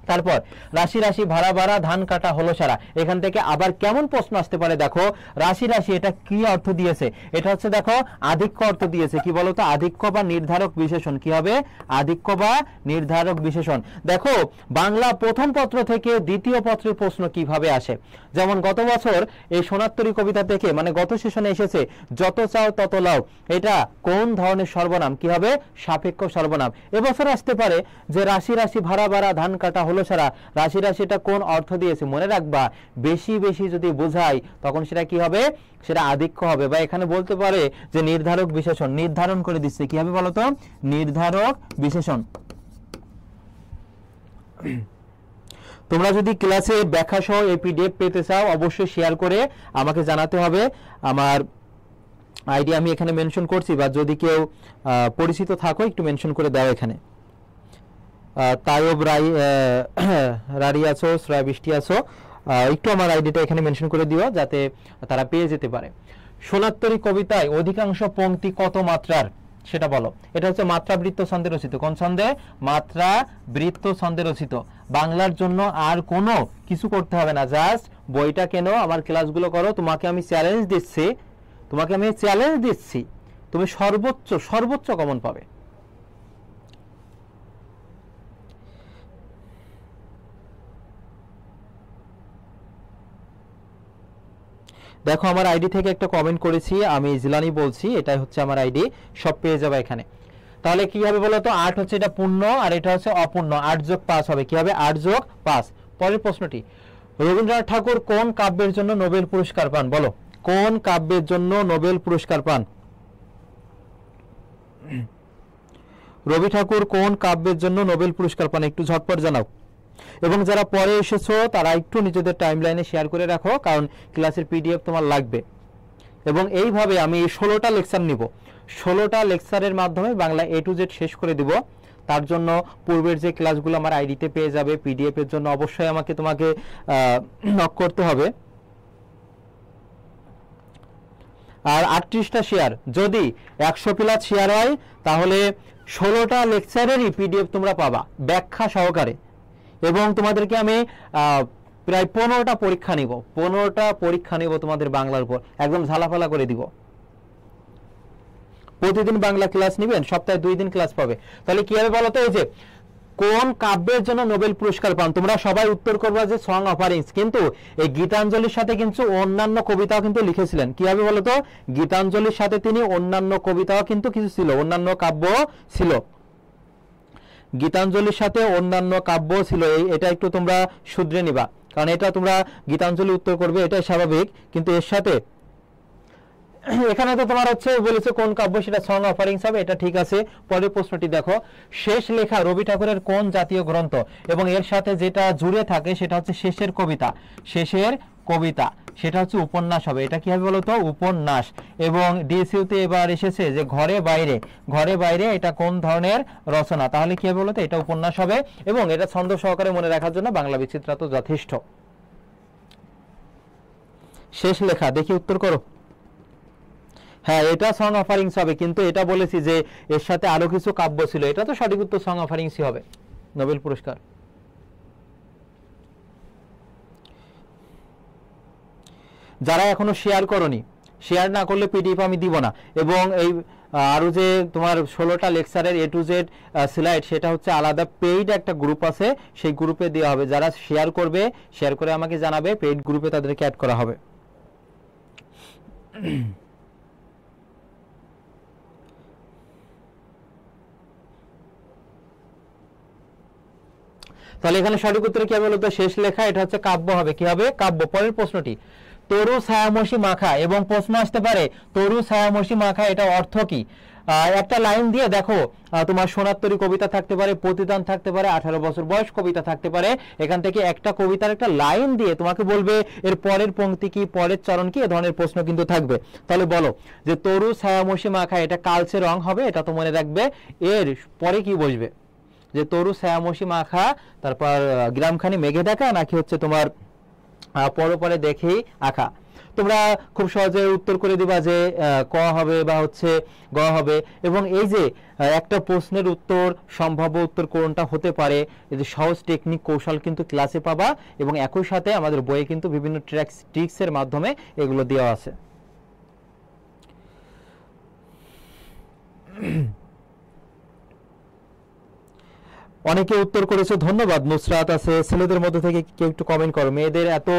তারপর রাশি রাশি ভাড়া ভাড়া ধান কাটা হলো সারা। এখান থেকে আবার কেমন প্রশ্ন আসতে পারে দেখো। রাশি রাশি এটা কি অর্থ দিয়েছে? এটা হচ্ছে দেখো আধিক্য অর্থ দিয়েছে। কি বলতো? আধিক্য বা নির্ধারক বিশেষণ। কি হবে? আধিক্য বা নির্ধারক বিশেষণ। দেখো বাংলা প্রথম পত্র থেকে দ্বিতীয় পত্রের প্রশ্ন কিভাবে আসে। যেমন গত বছর এই সোনার তরী কবিতা থেকে, মানে গত সেশনে এসেছে যত চাও তত লাও। এটা কোন ধরনের সর্বনাম? কি হবে? সাপেক্ষ সর্বনাম। এবছর আসতে পারে যে রাশি রাশি ভাড়া ভাড়া ধান কাটা হলো সারা। রাশি রাশিটা কোন অর্থ দিয়েছে? মনে রাখবা, বেশি বেশি যদি বোঝাই তখন সেটা কি হবে? সেটা আধিক্য হবে। বা এখানে বলতে পারে যে নির্ধারক বিশেষণ, নির্ধারণ করে দিচ্ছে। কি হবে বলতো? নির্ধারক বিশেষণ। তোমরা যদি ক্লাসে ব্যাখ্যা সহ এই পিডিএফ পেতে চাও অবশ্যই শেয়ার করে আমাকে জানাতে হবে। আমার আইডি আমি এখানে মেনশন করছি, বা যদি কেউ পরিচিত থাকো একটু মেনশন করে দাও। এখানে তায়ব রারি আছো, শ্রেয়া বৃষ্টি আছো, একটু আমার আইডিটা এখানে মেনশন করে দিও যাতে তারা পেয়ে যেতে পারে। সোনার তরী কবিতায় অধিকাংশ পংক্তি কত মাত্রার সেটা বলো। এটা হচ্ছে মাত্রাবৃত্ত ছন্দে রচিত। কোন ছন্দে? মাত্রাবৃত্ত ছন্দে রচিত। বাংলার জন্য আর কোনো কিছু করতে হবে না, জাস্ট বইটা কেন, আমার ক্লাসগুলো করো। তোমাকে আমি চ্যালেঞ্জ দিচ্ছি, তুমি সর্বোচ্চ কমন পাবে। দেখো আমার আইডি থেকে একটা কমেন্ট করেছি, আমি জিলানি বলছি, এটাই হচ্ছে আমার আইডি, সব পেয়ে যাবে এখানে। তাহলে কি হবে বলো তো? 8 হচ্ছে এটা পূর্ণ আর এটা হচ্ছে অপূর্ণ। 8 যোগ 5 হবে কি হবে? 8 যোগ 5। পরের প্রশ্নটি, রবীন্দ্রনাথ ঠাকুর কোন কাব্যের জন্য নোবেল পুরস্কার পান? বলো, কোন কাব্যের জন্য নোবেল পুরস্কার পান? রবি ঠাকুর কোন কাব্যের জন্য নোবেল পুরস্কার পান? একটু ঝটপট জানাও। এবং যারা পরে এসেছো তারা একটু নিজেদের টাইমলাইনে শেয়ার করে রাখো, কারণ ক্লাসের পিডিএফ তোমার লাগবে। এবং এইভাবে আমি 16টা লেকচার নিব। 16টা লেকচারের মাধ্যমে বাংলা A to Z শেষ করে দিব। তার জন্য পূর্বের যে ক্লাসগুলো আমার আইডিতে পেয়ে যাবে, পিডিএফ এর জন্য অবশ্যই তোমাকে নক করতে হবে। আর 38টা শেয়ার, যদি 100 প্লাস শেয়ার হয় তাহলে 16টা লেকচারেরই পিডিএফ তোমরা পাবা ব্যাখ্যা সহকারে। এবং তোমাদেরকে আমি প্রায় 15টা পরীক্ষা নিব তোমাদের বাংলার উপর, একদম ঝালাফালা করে দিব। প্রতিদিন বাংলা ক্লাস নেবেন, সপ্তাহে 2 দিন ক্লাস পাবে। তাহলে কি হবে বলো তো? এই যে কোন কাব্যের জন্য নোবেল পুরস্কার পান, তোমরা সবাই উত্তর করবা যে সং অফারিংস। কিন্তু এই গীতাঞ্জলির সাথে কিন্তু অন্যান্য কবিতাও কিন্তু লিখেছিলেন। কি হবে বলো তো? গীতাঞ্জলির সাথে তিনি অন্যান্য কবিতাও কিন্তু কিছু ছিল, অন্যান্য কাব্য ছিল। গীতাঞ্জলির সাথে অন্যান্য কাব্য ছিল, এটা একটু তোমরা শুধরে নিবা, কারণ এটা তোমরা গীতাঞ্জলি উত্তর করবে এটাই স্বাভাবিক। কিন্তু এর সাথে এখানে তো তোমার হচ্ছে বলেছে কোন কাব্য, সেটা সং অফারিংস হবে, এটা ঠিক আছে। পরের প্রশ্নটি দেখো, শেষ লেখা রবি ঠাকুরের কোন জাতীয় গ্রন্থ? এবং এর সাথে যেটা জুড়ে থাকে সেটা হচ্ছে শেষের কবিতা, সেটা হচ্ছে উপন্যাস হবে। এটা কি হবে বলতো? উপন্যাস। এবং ডিএসইউতে এবার এসেছে যে ঘরে বাইরে এটা কোন ধরনের রচনা? তাহলে কি হবে বলতো? এটা উপন্যাস হবে। এবং এটা ছন্দ সহকারে মনে রাখার জন্য বাংলা বিচিত্রা তো যথেষ্ট। শেষ লেখা, দেখি উত্তর করো। হ্যাঁ, এটা সং অফারিংস হবে, কিন্তু এটা বলেছি যে এর সাথে আরো কিছু কাব্য ছিল, এটা তো সঠিক উত্তর সং অফারিংসই হবে। নোবেল পুরস্কার যারা এখনো শেয়ার করনি, শেয়ার না করলে পিডিএফ আমি দিব না। এবং এই আরো যে তোমার 16টা লেকচারের A to Z স্লাইড, সেটা হচ্ছে আলাদা পেইড একটা গ্রুপ আছে, সেই গ্রুপে দেওয়া হবে। যারা শেয়ার করবে, শেয়ার করে আমাকে জানাবে, পেইড গ্রুপে তাদেরকে অ্যাড করা হবে। তাহলে এখানে সঠিক উত্তর কি হবে বলতো? শেষ লেখা, এটা হচ্ছে কাব্য হবে। কি হবে? কাব্য। পরের প্রশ্নটি, তরু ছায়ামসি মাখা, এবং প্রশ্ন আসতে পারে তরু ছায়ামসি মাখা এটা অর্থ কি? একটা লাইন দিয়ে দেখো, তোমার সোনার কবিতা থাকতে পারে, প্রতিদান থাকতে পারে, 18 বছর বয়স কবিতা থাকতে পারে। এখান থেকে একটা কবিতার একটা লাইন দিয়ে তোমাকে বলবে এর পরের পংক্তি কি, পরের চরণ কি, এ ধরনের প্রশ্ন কিন্তু থাকবে। তাহলে বলো যে তরু ছায়ামসি মাখা এটা কালচে রং হবে, এটা তো মনে রাখবে। এর পরে কি বসবে? যে তরু ছায়ামসি মাখা, তারপর গ্রামখানি মেঘে দেখা, নাকি হচ্ছে তোমার পরে পরে দেখেই আঁকা। তোমরা খুব সহজে উত্তর করে দিবা যে ক হবে বা হচ্ছে গ হবে। এবং এই যে একটা প্রশ্নের উত্তর, সম্ভাব্য উত্তর কোনটা হতে পারে, এই যে সহজ টেকনিক কৌশল কিন্তু ক্লাসে পাবা। এবং একই সাথে আমাদের বইয়ে কিন্তু বিভিন্ন ট্রিক্সের মাধ্যমে এগুলো দেওয়া আছে। অনেকে উত্তর করেছে, ধন্যবাদ। নুসরাত আছে। ছেলেদের মধ্যে থেকে কেউ একটু কমেন্ট করো। মেয়েদের এত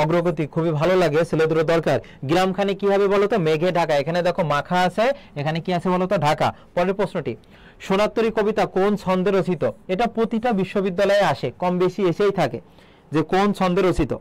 অগ্রগতি খুবই ভালো লাগে, ছেলেদেরও দরকার। গ্রামখানে কি হবে বলতো? মেঘে ঢাকা। এখানে দেখো মাখা আছে, এখানে কি আছে বলতো? ঢাকা। পরের প্রশ্নটি, সোনার কবিতা কোন ছন্দে রচিত? এটা প্রতিটা বিশ্ববিদ্যালয়ে আসে, কম বেশি এসেই থাকে, যে কোন ছন্দে রচিত।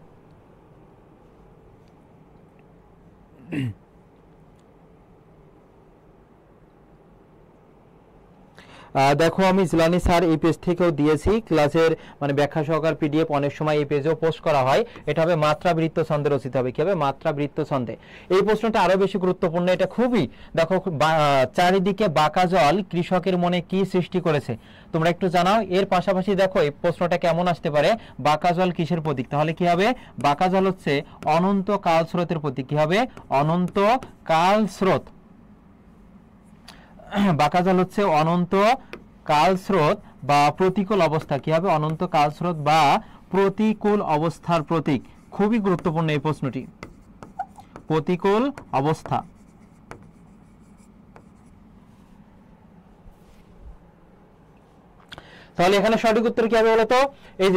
দেখো আমি জিলানি স্যার এই পেজ থেকেও দিয়েছি, ক্লাসের মানে ব্যাখ্যা সহকার পিডিএফ অনেক সময় এই পেজেও পোস্ট করা হয়। এটা হবে মাত্রাবৃত্ত ছন্দে রচিত হবে। কি হবে? মাত্রাবৃত্ত ছন্দে। এই প্রশ্নটা আরো বেশি গুরুত্বপূর্ণ। এটা খুবই, দেখো চারিদিকে বাঁকা জল কৃষকের মনে কি সৃষ্টি করেছে, তোমরা একটু জানাও। এর পাশাপাশি দেখো এই প্রশ্নটা কেমন আসতে পারে, বাঁকা জল কিসের প্রতীক? তাহলে কি হবে? বাঁকা জল হচ্ছে অনন্ত কাল স্রোতের প্রতীক। কি হবে? অনন্ত কাল স্রোত। বাঁকা জল হচ্ছে অনন্ত কাল স্রোত বা প্রতিকূল অবস্থা। কি হবে? অনন্ত কাল স্রোত বা প্রতিকূল অবস্থার প্রতীক। খুবই গুরুত্বপূর্ণ এই প্রশ্নটি, প্রতিকূল অবস্থা। তাহলে এখানে সঠিক উত্তর কি হবে বলতো? এই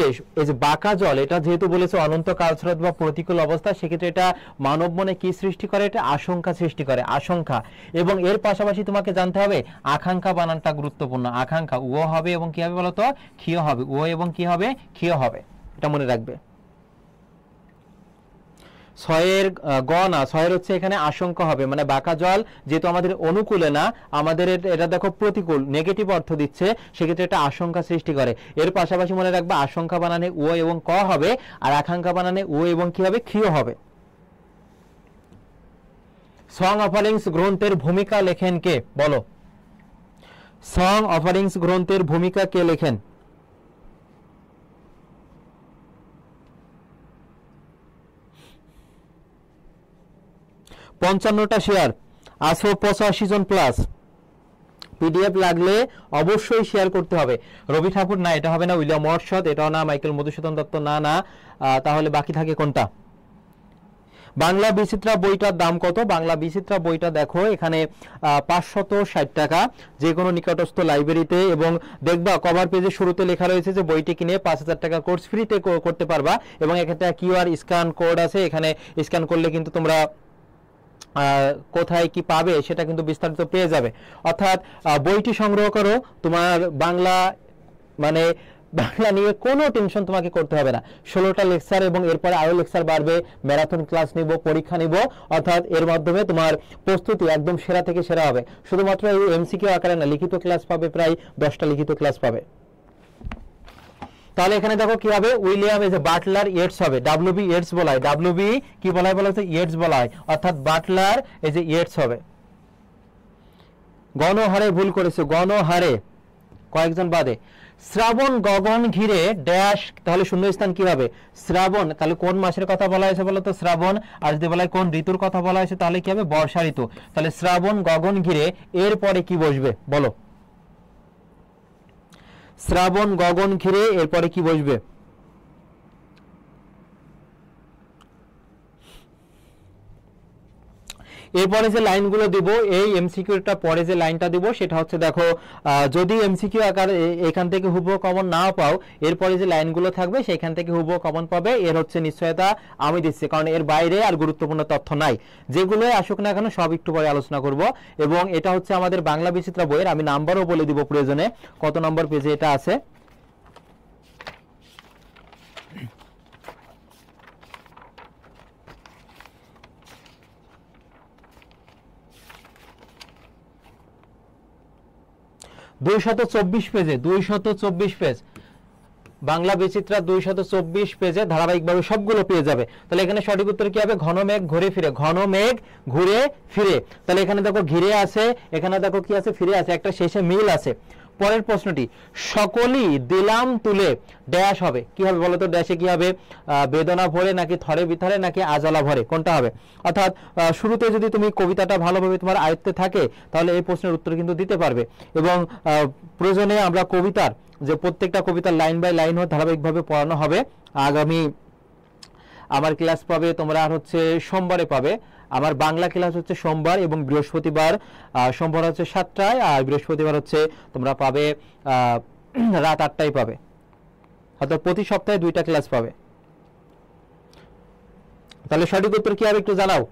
যে বাঁকা জল, এটা যেহেতু বলেছে অনন্ত কালস্রোত বা প্রতিকূল অবস্থা, সেক্ষেত্রে এটা মানব মনে কি সৃষ্টি করে? এটা আশঙ্কা সৃষ্টি করে, আশঙ্কা। এবং এর পাশাপাশি তোমাকে জানতে হবে আকাঙ্ক্ষা বানানটা গুরুত্বপূর্ণ। আকাঙ্ক্ষা ও হবে এবং কি হবে বলতো? ক্ষীয় হবে। ও এবং কি হবে? ক্ষীয় হবে। এটা মনে রাখবে। ছয়ের গ না, ছয়ের হচ্ছে এখানে আশঙ্কা হবে। মানে বাঁকা জল যেহেতু আমাদের অনুকূলে না, আমাদের এটা দেখো প্রতিকূল, নেগেটিভ অর্থ দিচ্ছে, সেক্ষেত্রে এটা আশঙ্কা সৃষ্টি করে। এর পাশাপাশি মনে রাখবে আশঙ্কা বানানে ও এবং ক হবে, আর আকাঙ্ক্ষা বানানে ও এবং কি হবে? ক্ষীয় হবে। সং অফারিংস গ্রন্থের ভূমিকা লেখেন কে? বলো। সং অফারিংস গ্রন্থের ভূমিকা কে লেখেন? পঞ্চান্নটা শেয়ার, 85 জন প্লাস। পিডিএফ লাগলে অবশ্যই শেয়ার করতে হবে। রবি ঠাকুর না, এটা হবে না। উইলিয়াম ওয়াটসন এটাও না। মাইকেল মধুসূদন দত্ত না, না। তাহলে বাকি থাকে কোনটা? বাংলা বিচিত্রা বইটার দাম কত? বাংলা বিচিত্রা বইটা দেখো এখানে 560 টাকা, যে কোনো নিকটস্থ লাইব্রেরিতে। এবং দেখবা কভার পেজে শুরুতে লেখা রয়েছে যে বইটি কিনে 5000 টাকা কোর্স ফ্রিতে করতে পারবা। এবং এক্ষেত্রে কিউআর স্ক্যান কোড আছে, এখানে স্ক্যান করলে কিন্তু তোমরা কোথায় কি পাবে সেটা কিন্তু বিস্তারিত পেয়ে যাবে। অর্থাৎ বইটি সংগ্রহ করো। তোমার বাংলা মানে বাংলা নিয়ে কোনো টেনশন তোমাকে করতে হবে না। 16টা লেকচার এবং এরপরে আরো লেকচার বাড়বে, ম্যারাথন ক্লাস নিব, পরীক্ষা নিব। অর্থাৎ এর মাধ্যমে তোমার প্রস্তুতি একদম সেরা থেকে সেরা হবে। শুধুমাত্র এই এমসিকিউ আকারে না, লিখিত ক্লাস পাবে, প্রায় 10টা লিখিত ক্লাস পাবে। তাহলে এখানে দেখো কি হবে? উইলিয়াম এই যে বাটলার ইয়েটস হবে, WB ইয়েটস বলা হয়। WB কি বলা হয়? বলা হচ্ছে ইয়েটস বলা হয়। অর্থাৎ বাটলার এই যে ইয়েটস হবে। গণহারে ভুল করেছে, গণহারে কয়েকজন বাদে। শ্রাবণ গগন ঘিরে ড্যাশ, তাহলে শূন্যস্থান কি হবে? শ্রাবণ, তাহলে কোন মাসের কথা বলা হয়েছে বলতো? শ্রাবণ। আর যদি বলা হয় কোন ঋতুর কথা বলা হয়েছে, তাহলে কি হবে? বর্ষা ঋতু। তাহলে শ্রাবণ গগন ঘিরে এর পরে কি বসবে বলো? শ্রাবণ গগন ঘিরে এরপরে কি বসবে? এরপরে যে লাইনগুলো দিব, এই এমসিকিউটা পরে যে লাইনটা দিব সেটা হচ্ছে দেখো, যদি এমসিকিউ আকার এখান থেকে হুবহু কমন নাও পাও, এরপরে যে লাইনগুলো থাকবে সেখান থেকে হুবহু কমন পাবে, এর হচ্ছে নিশ্চয়তা আমি দিচ্ছি, কারণ এর বাইরে আর গুরুত্বপূর্ণ তথ্য নাই। যেগুলো আসুক না কেন সব একটু পরে আলোচনা করব। এবং এটা হচ্ছে আমাদের বাংলা বিচিত্রা বইয়ের, আমি নাম্বারও বলে দিব প্রয়োজনে, কত নম্বর পেজে এটা আছে। পেজে 224 পেজ বাংলা বিচিত্রা, 224 পেজে ধারাবাহিকভাবে সবগুলো পেয়ে যাবে। তাহলে এখানে সঠিক উত্তর কি হবে? ঘন মেঘ ঘুরে ফিরে, ঘন মেঘ ঘুরে ফিরে। তাহলে এখানে দেখো ঘিরে আছে, এখানে দেখো কি আছে? ফিরে আছে, একটা শেষে মিল আছে। পরের প্রশ্নটি, সকলই দিলাম তুলে ড্যাশ হবে, কি হবে বলো তো? ড্যাশে কি হবে? বেদনা ভরে নাকি থরে বিথরে নাকি আজলা ভরে, কোনটা হবে? অর্থাৎ শুরুতে যদি তুমি কবিতাটা ভালোভাবে তোমার আয়ত্তে থাকে তাহলে এই প্রশ্নের উত্তর কিন্তু দিতে পারবে। এবং প্রয়োজনে আমরা কবিতার যে প্রত্যেকটা কবিতার লাইন বাই লাইন ধারাবাহিকভাবে পড়ানো হবে। আগামী আমার ক্লাস পাবে তোমরা হচ্ছে সোমবারে পাবে, আমার বাংলা ক্লাস হচ্ছে সোমবার এবং বৃহস্পতিবার। সোমবার হচ্ছে 7টায় আর বৃহস্পতিবার হচ্ছে তোমরা পাবে রাত 8টায় পাবে, অর্থাৎ প্রতি সপ্তাহে 2টা ক্লাস পাবে। তাহলে সঠিক উত্তর কি হবে একটু জানাও।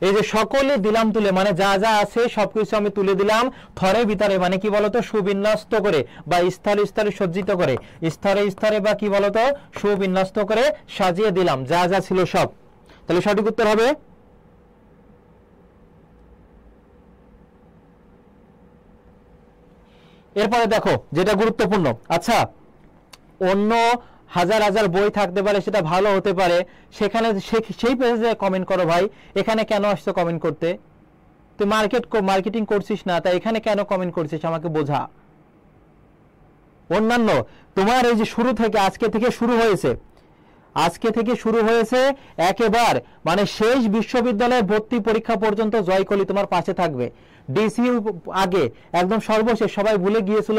এই যে সকলে দিলাম তুলে মানে যা যা আছে সবকিছু আমি তুলে দিলাম, থরে ভিতরে মানে কি বলতো? সুবিন্যস্ত করে বা স্তরে স্তরে সজ্জিত করে, স্তরে স্তরে বা কি বলতো? সুবিন্যস্ত করে সাজিয়ে দিলাম, যা যা ছিল সব। তাহলে সঠিক উত্তর হবে এরপরে দেখো যেটা গুরুত্বপূর্ণ। আচ্ছা, অন্য হাজার হাজার বই থাকতে পারে, সেটা ভালো হতে পারে, সেখানে সেই পেজে কমেন্ট করো ভাই, এখানে কেন আসছো কমেন্ট করতে? তুই মার্কেটিং করছিস না, তাই এখানে কেন কমেন্ট করছিস আমাকে বোঝা। অন্যান্য তোমার এই যে শুরু থেকে আজকে থেকে শুরু হয়েছে একেবারে মানে শেষ বিশ্ববিদ্যালয়ের ভর্তি পরীক্ষা পর্যন্ত জয়কলি তোমার পাশে থাকবে। ডিসিউ আগে একদম সর্বশেষ সবাই ভুলে গিয়েছিল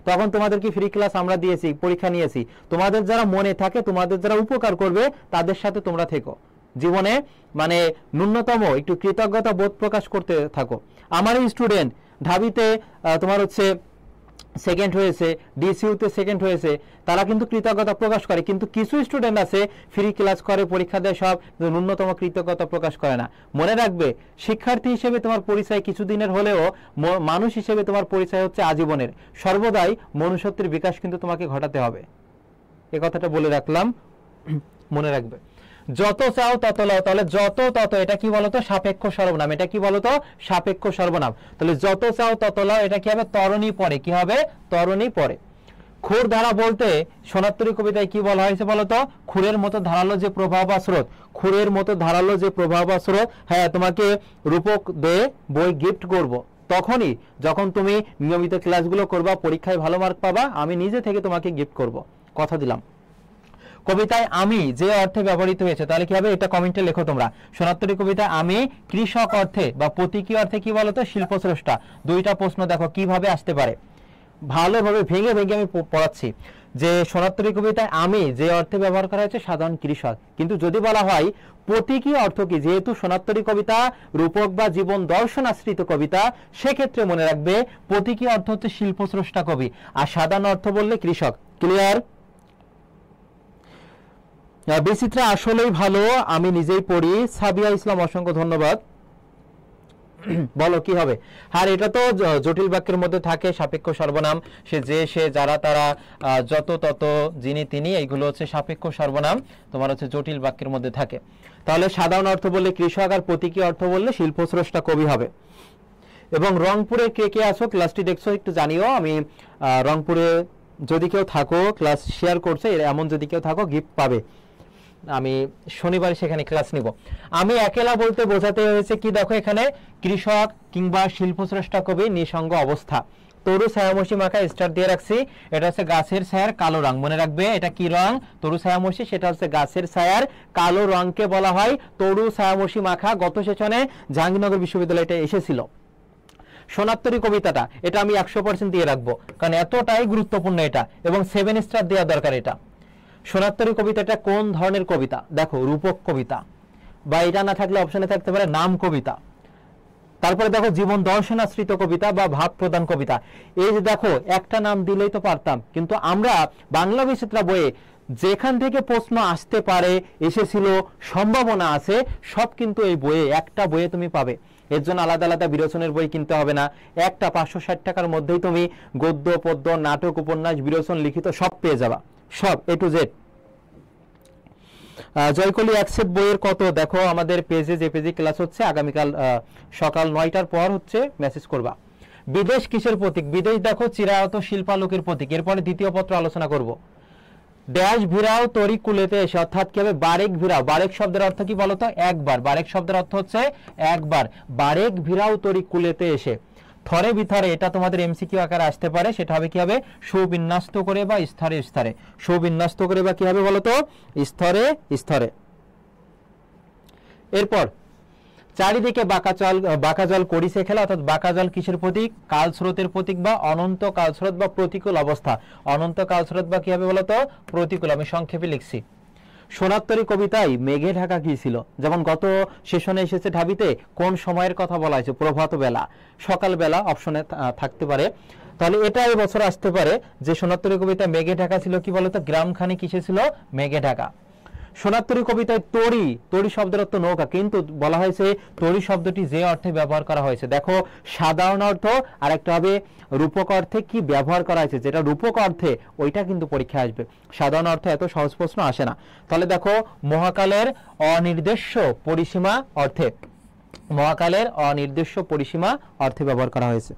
তখন তোমাদেরকে ফ্রি ক্লাস আমরা দিয়েছি, পরীক্ষা নিয়েছি। তোমাদের যারা মনে থাকে, তোমাদের যারা উপকার করবে তাদের সাথে তোমরা থেকো, জীবনে মানে ন্যূনতম একটু কৃতজ্ঞতা বোধ প্রকাশ করতে থাকো। আমার এই স্টুডেন্ট ঢাবিতে তোমার হচ্ছে সেকেন্ড হয়েছে, ডিসিউতে সেকেন্ড হয়েছে, তারা কিন্তু কৃতজ্ঞতা প্রকাশ করে। কিন্তু কিছু স্টুডেন্ট আছে ফ্রি ক্লাস করে, পরীক্ষা দেয় সব, ন্যূনতম কৃতজ্ঞতা প্রকাশ করে না। মনে রাখবে, শিক্ষার্থী হিসেবে তোমার পরিচয় কিছুদিনের হলেও মানুষ হিসেবে তোমার পরিচয় হচ্ছে আজীবনের। সর্বদাই মনুষ্যত্বের বিকাশ কিন্তু তোমাকে ঘটাতে হবে, এ কথাটা বলে রাখলাম, মনে রাখবে। যত চাও তত লাও, তাহলে যত তত এটা কি বলতো? সাপেক্ষ সর্বনাম। এটা কি বলতো? সাপেক্ষ সর্বনাম। তাহলে যত চাও তত লাও, এটা কি হবে? তরণী পরে, কি হবে? তরণী পরে। খুর ধারা বলতে সোনাত্তরী কবিতায় কি বলা হয়েছে বলতো? খুরের মতো ধারালো যে প্রবাহ বা স্রোত, খুরের মতো ধারালো যে প্রবাহ বা স্রোত। হ্যাঁ, তোমাকে রূপক দে বই গিফট করব তখনই যখন তুমি নিয়মিত ক্লাসগুলো করবা, পরীক্ষায় ভালো মার্ক পাবা, আমি নিজে থেকে তোমাকে গিফট করব, কথা দিলাম। কবিতায় আমি যে অর্থে ব্যবহৃত হয়েছে, তাহলে কি হবে? এটা কমেন্টে লেখো তোমরা। সোনাত্তরী কবিতায় আমি কৃষক অর্থে বা প্রতীকী অর্থে কি বলতো? শিল্পস্রষ্টা। 2টা প্রশ্ন দেখো কিভাবে আসতে পারে, ভালোভাবে ভেঙে ভেঙে আমি পড়াচ্ছি। যে সোনাত্তরী কবিতায় আমি যে অর্থে ব্যবহার করা হয়েছে সাধারণ কৃষক, কিন্তু যদি বলা হয় প্রতীকী অর্থ কি, যেহেতু সোনাত্তরী কবিতা রূপক বা জীবন দর্শন আশ্রিত কবিতা, সেক্ষেত্রে মনে রাখবে প্রতীকী অর্থ হচ্ছে শিল্পস্রষ্টা কবি, আর সাধারণ অর্থ বললে কৃষক। ক্লিয়ার? বিচিত্রা আসলেই ভালো, আমি নিজেই পড়ি। সাবিয়া ইসলাম, অসংখ্য ধন্যবাদ। বলো কি হবে? আর এটা তো জটিল বাক্যের মধ্যে থাকে, সাপেক্ষ সর্বনাম, সে যে সে যারা তারা যত তত যিনি তিনি, এইগুলো হচ্ছে সাপেক্ষ সর্বনাম, তোমার হচ্ছে জটিল বাক্যের মধ্যে থাকে। তাহলে সাধারণ অর্থ বললে কৃষক, আর প্রতীকী অর্থ বললে শিল্পস্রষ্টা কবি হবে। এবং রংপুরে কে কে আসো, ক্লাসটি দেখছো একটু জানিও। আমি রংপুরে যদি কেউ থাকো, ক্লাস শেয়ার করছে এমন যদি কেউ থাকো, গিফট পাবে। আমি শনিবার সেখানে ক্লাস নিব। আমি একেলা বলতে বোঝাতে হয়েছে কি, দেখো এখানে কৃষক কিংবা শিল্পস্রষ্টা কবি নিঃসঙ্গ অবস্থা। তরু ছায়ামসি মাখা স্টার দিয়ে রাখছি, এটা হচ্ছে গাছের ছায়ার কালো রং। মনে রাখবে এটা কি রং? তরু ছায়ামসি, সেটা হচ্ছে গাছের ছায়ার কালো রংকে বলা হয় তরু ছায়ামসি মাখা। গত সেশনে জাহাঙ্গীরনগর বিশ্ববিদ্যালয়ে এটা এসেছিল। সোনাত্তরী কবিতাটা এটা আমি 100% দিয়ে রাখবো, কারণ এতটাই গুরুত্বপূর্ণ এটা, এবং 7 স্টার দেওয়া দরকার এটা। সোনাত্তরী কবিতাটা কোন ধরনের কবিতা? দেখো রূপক কবিতা, বা এটা না থাকলে অপশনে থাকতে পারে নাম কবিতা, তারপরে দেখো জীবন দর্শনাশ্রিত কবিতা বা ভাব প্রদান কবিতা। এই যে দেখো একটা নাম দিলেই তো পারতাম, কিন্তু আমরা বাংলা বিচিত্রা বইয়ে যেখান থেকে প্রশ্ন আসতে পারে, এসেছিল, সম্ভাবনা আছে, সব কিন্তু এই বইয়ে, একটা বইয়ে তুমি পাবে। এর জন্য আলাদা আলাদা বিরোচনের বই কিনতে হবে না। একটা 560 টাকার মধ্যেই তুমি গদ্য, পদ্য, নাটক, উপন্যাস, বিরোচন, লিখিত সব পেয়ে যাবা, সব A to Z। জয়কলি অ্যাকসেপ্ট বইয়ের কত দেখো আমাদের পেজে, যে পেজে ক্লাস হচ্ছে, আগামীকাল সকাল 9টার পর হচ্ছে মেসেজ করবা। বিদেশ কিসের প্রতীক? বিদেশ দেখো চিরায়ত শিল্পালোকের প্রতীক। এরপরে দ্বিতীয় পত্র আলোচনা করব। ড্যাশ ভিড়াও তরি কুলেতে এসে, অর্থাৎ কি হবে? বারেক ভিড়াও। বারেক শব্দের অর্থ কি বলতো? একবার। বারেক শব্দের অর্থ হচ্ছে একবার। বারেক ভিড়াও তরি কুলেতে এসে, থরে বিথরে, এটা তোমাদের এমসিকিউ আকারে আসতে পারে। সেটা হবে কি হবে? সুবিন্যস্ত করে বা স্তরে স্তরে। সুবিন্যস্ত করে বা কি হবে বলতো? স্তরে স্তরে। এরপর চারিদিকে বাঁকা জল করিছে খেলা, অর্থাৎ বাঁকা জল কিসের প্রতীক? কাল স্রোতের প্রতীক বা অনন্ত কাল স্রোত বা প্রতিকূল অবস্থা। অনন্ত কাল স্রোত বা কি হবে বলতো? প্রতিকূল। আমি সংক্ষেপে লিখছি। সোনাত্তরী কবিতায় মেঘে ঢাকা কি ছিল? যেমন গত সেশনে এসেছে ঢাবিতে, কোন সময়ের কথা বলা হয়েছে? প্রভাত বেলা, সকাল বেলা অপশনে থাকতে পারে। তাহলে এটা এই বছর আসতে পারে যে সোনাত্তরী কবিতায় মেঘে ঢাকা ছিল কি বলতো? গ্রামখানি কিসে ছিল? মেঘে ঢাকা। সোনাত্তরী কবিতায় তরি, তরি শব্দের অর্থ নৌকা, কিন্তু বলা হয়েছে তরি শব্দটি যে অর্থে ব্যবহার করা হয়েছে, দেখো সাধারণ অর্থ আর একটা হবে রূপক অর্থে কি ব্যবহার করা হয়েছে, যেটা রূপক অর্থে ওইটা কিন্তু পরীক্ষায় আসবে। সাধারণ অর্থে এত সহজ প্রশ্ন আসে না। তাহলে দেখো মহাকালের অনির্দেশ্য পরিসীমা অর্থে, মহাকালের অনির্দেশ্য পরিসীমা অর্থে ব্যবহার করা হয়েছে।